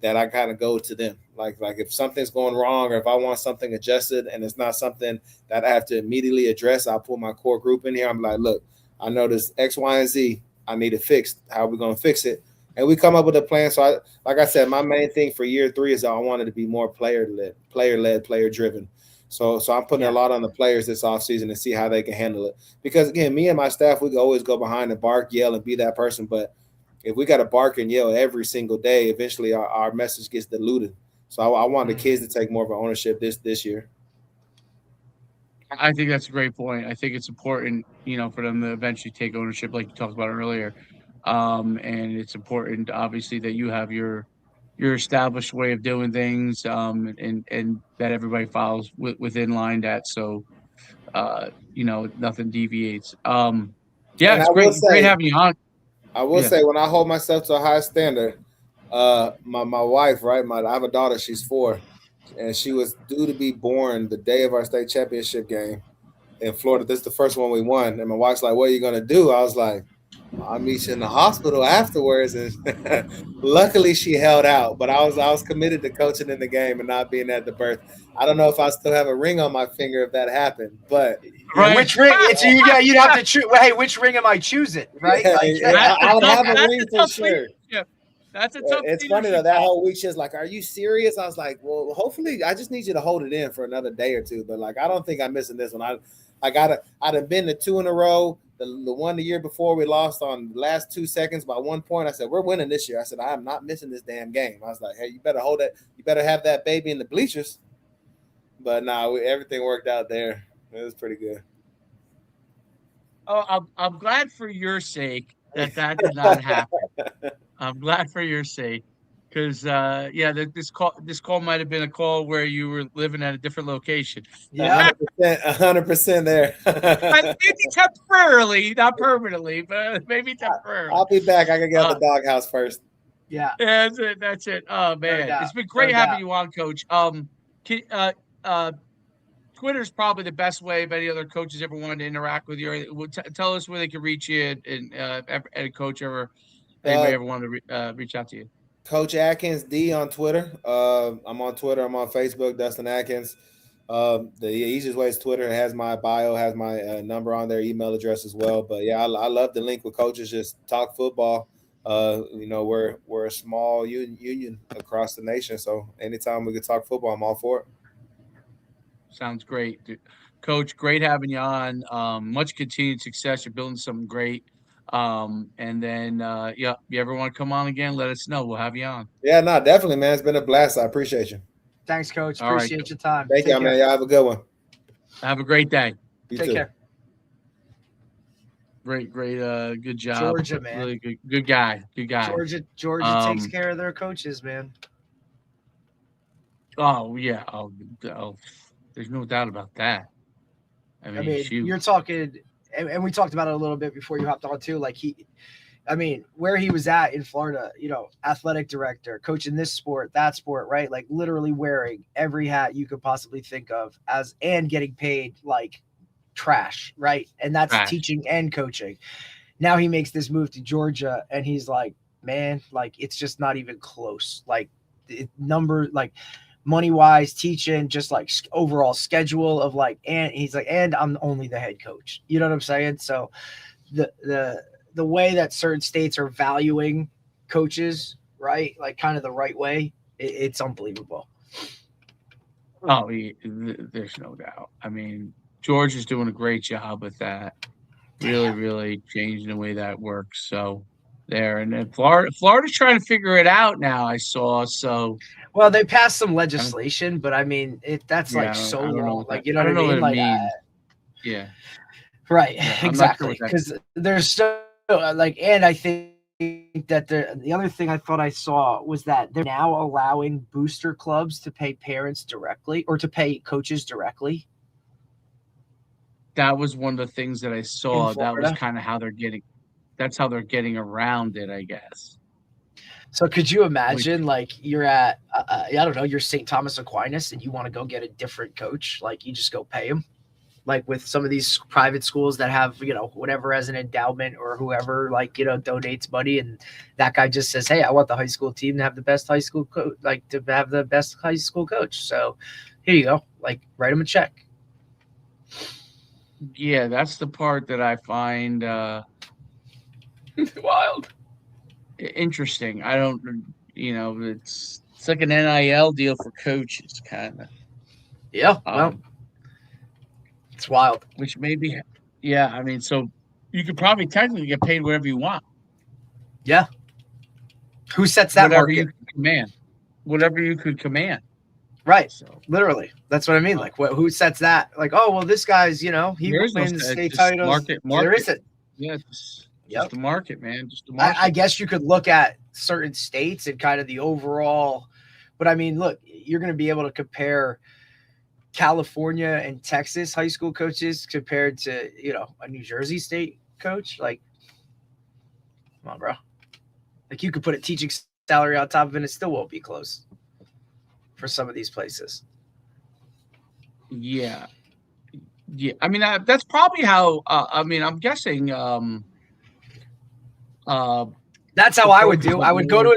I kind of go to them. Like if something's going wrong or if I want something adjusted and it's not something that I have to immediately address, I'll pull my core group in here. I'm like, look, I know this X, Y, and Z. I need it fixed. How are we going to fix it? And we come up with a plan. So like I said, my main thing for year 3 is I wanted to be more player-led, player-driven. So I'm putting a lot on the players this offseason to see how they can handle it. Because, again, me and my staff, we can always go behind and bark, yell, and be that person. But if we got to bark and yell every single day, eventually our message gets diluted. So I want the kids to take more of an ownership this year. I think that's a great point. I think it's important, for them to eventually take ownership, like you talked about earlier. And it's important, obviously, that you have your established way of doing things, and that everybody follows within line that, so nothing deviates. It's great having you on. I will say, when I hold myself to a high standard, my wife, right? I have a daughter, she's 4. And she was due to be born the day of our state championship game in Florida. This is the first one we won. And my wife's like, what are you going to do? I was like, I'll meet you in the hospital afterwards. And luckily she held out. But I was committed to coaching in the game and not being at the birth. I don't know if I still have a ring on my finger if that happened. But which ring? You'd have to choose. Hey, which ring am I choosing? Right? I would have a ring for sure. That's a tough. It's funny though. That whole week, she's like, "Are you serious?" I was like, "Well, hopefully, I just need you to hold it in for another day or two." But I don't think I'm missing this one. I'd have been to 2 in a row. The one the year before we lost on the last 2 seconds by 1 point. I said, "We're winning this year." I said, "I am not missing this damn game." I was like, "Hey, you better hold it. You better have that baby in the bleachers." But everything worked out there. It was pretty good. Oh, I'm glad for your sake that did not happen. I'm glad for your sake, because this call might have been a call where you were living at a different location. Yeah, 100% there. Maybe temporarily, not permanently, but maybe temporarily. I'll be back. I gotta get out the doghouse first. Yeah, that's it. Oh man, it's been great having you on, Coach. Twitter's probably the best way if any other coaches ever wanted to interact with you. Tell us where they can reach you and any coach anybody ever wanted to reach out to you. Coach Atkins D on Twitter. I'm on Twitter. I'm on Facebook. Dustin Atkins. The easiest way is Twitter. It has my bio, has my number on there, email address as well. But yeah, I love to link with coaches. Just talk football. We're a small union across the nation, so anytime we can talk football, I'm all for it. Sounds great, dude. Coach. Great having you on. Much continued success. You're building something great. And then, if you ever want to come on again, let us know. We'll have you on. Yeah, no, definitely, man. It's been a blast. I appreciate you. Thanks, Coach. All right. Appreciate your time. Thank y'all, man. Y'all have a good one. Have a great day. You Take too. care. Great, good job. Georgia, man. Really good guy. Georgia takes care of their coaches, man. Oh yeah. Oh, there's no doubt about that. I mean shoot. You're talking, and we talked about it a little bit before you hopped on too. Like where he was at in Florida, athletic director, coaching this sport, that sport, right? Like literally wearing every hat you could possibly think of and getting paid like trash, right? And that's teaching and coaching. Now he makes this move to Georgia and he's like, man, like it's just not even close. Like money wise, teaching, just like overall schedule of like, and he's like, and I'm only the head coach. You know what I'm saying? So the way that certain states are valuing coaches, right? Like kind of the right way, it's unbelievable. Oh, there's no doubt. I mean, George is doing a great job with that. Really changing the way that works. So there, and then Florida's trying to figure it out now. I saw. So well, they passed some legislation, but I mean, that's like so long. Like, you know what I mean? Like, yeah, right, yeah, exactly. Because there's so and I think that the other thing I thought I saw was that they're now allowing booster clubs to pay parents directly or to pay coaches directly. That was one of the things that I saw. That was kind of how they're getting. That's how they're getting around it, I guess. So could you imagine, like, you're at, I don't know, you're St. Thomas Aquinas and you want to go get a different coach? Like, you just go pay him? Like with some of these private schools that have, whatever as an endowment or whoever, like, donates money. And that guy just says, hey, I want the high school team to have the best high school coach, like to have the best high school coach. So here you go. Like, write him a check. Yeah, that's the part that I find wild. Interesting. I don't, it's like an NIL deal for coaches, kind of. Yeah, well, it's wild. Which maybe, yeah. I mean, so you could probably technically get paid whatever you want. Yeah. Who sets that whatever market? You could command. Whatever you could command. Right. So literally, that's what I mean. Like, who sets that? Like, oh well, this guy's, he wins state titles. Market. There isn't. Yeah. Just the market, man. Just the market. I guess you could look at certain states and kind of the overall, but I mean, look, you're going to be able to compare California and Texas high school coaches compared to, a New Jersey state coach. Like, come on, bro. Like, you could put a teaching salary on top of it and it still won't be close for some of these places. Yeah. Yeah. I mean, that's probably how, I'm guessing, that's how I would do. I would look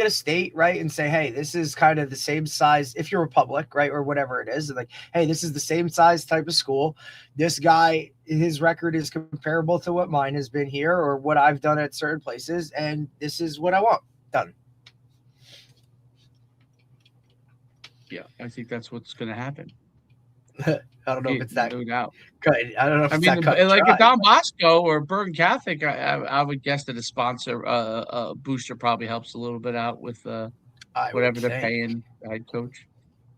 at a state, right, and say, hey, this is kind of the same size. If you're a public, right, or whatever it is, like, hey, this is the same size type of school. This guy, his record is comparable to what mine has been here or what I've done at certain places, and this is what I want done. Yeah, I think that's what's going to happen. I don't know if it's that. No doubt. Good. I don't know if it's that like a Don Bosco or Bergen Catholic, I would guess that a sponsor, booster probably helps a little bit out with whatever they're paying the head coach.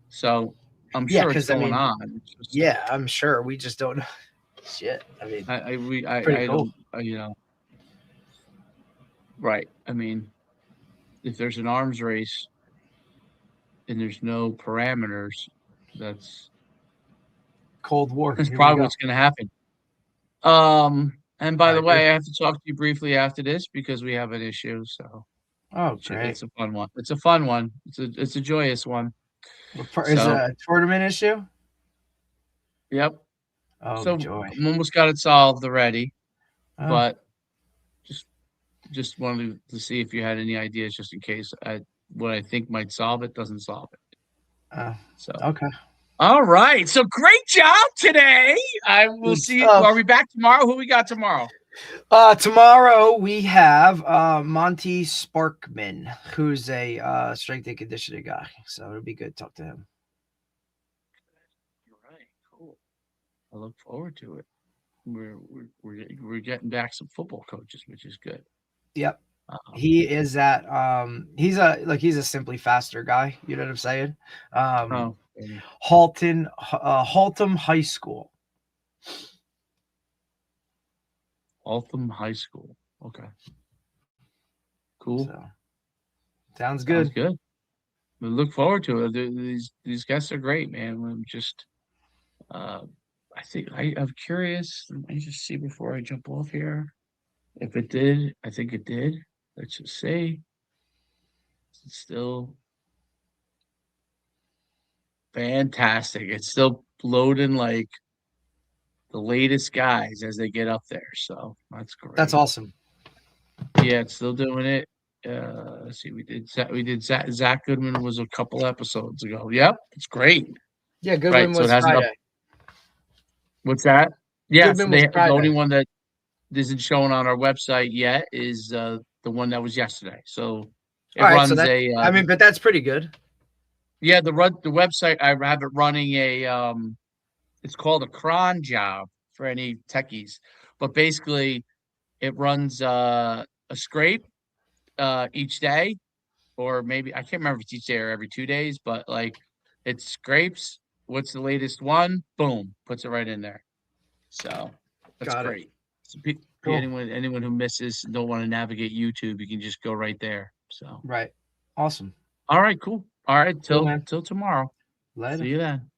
So I'm sure it's going on. Yeah, I'm sure. We just don't know. Shit. I mean, I cool. Don't, right. I mean, if there's an arms race and there's no parameters, that's Cold War. That's probably what's going to happen. And by the way, I have to talk to you briefly after this because we have an issue. So, great. It's a fun one. It's a fun one. It's a joyous one. Is it a tournament issue? Yep. Oh, So joy. almost got it solved already, Oh. but just wanted to see if you had any ideas, just in case what I think might solve it doesn't solve it. So Okay. All right. So great job today. I will Good see. stuff. Are we back tomorrow? Who we got tomorrow? Tomorrow we have Monty Sparkman, who's a strength and conditioning guy. So it'll be good to talk to him. All right. Cool. I look forward to it. We're getting back some football coaches, which is good. Yep. He is at he's a simply faster guy, you know what I'm saying? Haltom High School. Haltom High School. Okay. Cool. So, sounds good. Sounds good. We look forward to it. These guests are great, man. I'm just I think I'm curious. Let me just see before I jump off here. If it did, I think it did. Let's just say it's still fantastic. It's still loading like the latest guys as they get up there. So that's great. That's awesome. Yeah, it's still doing it. Let's see. We did Zach Goodman was a couple episodes ago. Yep, it's great. Yeah, Goodman was Friday. What's that? Yeah, so Goodman was the only one that isn't shown on our website yet is the one that was yesterday. So it runs but that's pretty good. Yeah, the website, I have it running a it's called a cron job for any techies, but basically it runs a scrape each day, or maybe I can't remember if it's each day or every 2 days, but like it scrapes what's the latest one, boom, puts it right in there. So that's great. So Cool. anyone who misses and don't want to navigate YouTube, you can just go right there. So right. Awesome. All right, cool. All right, till Cool, tomorrow. Later. See you then.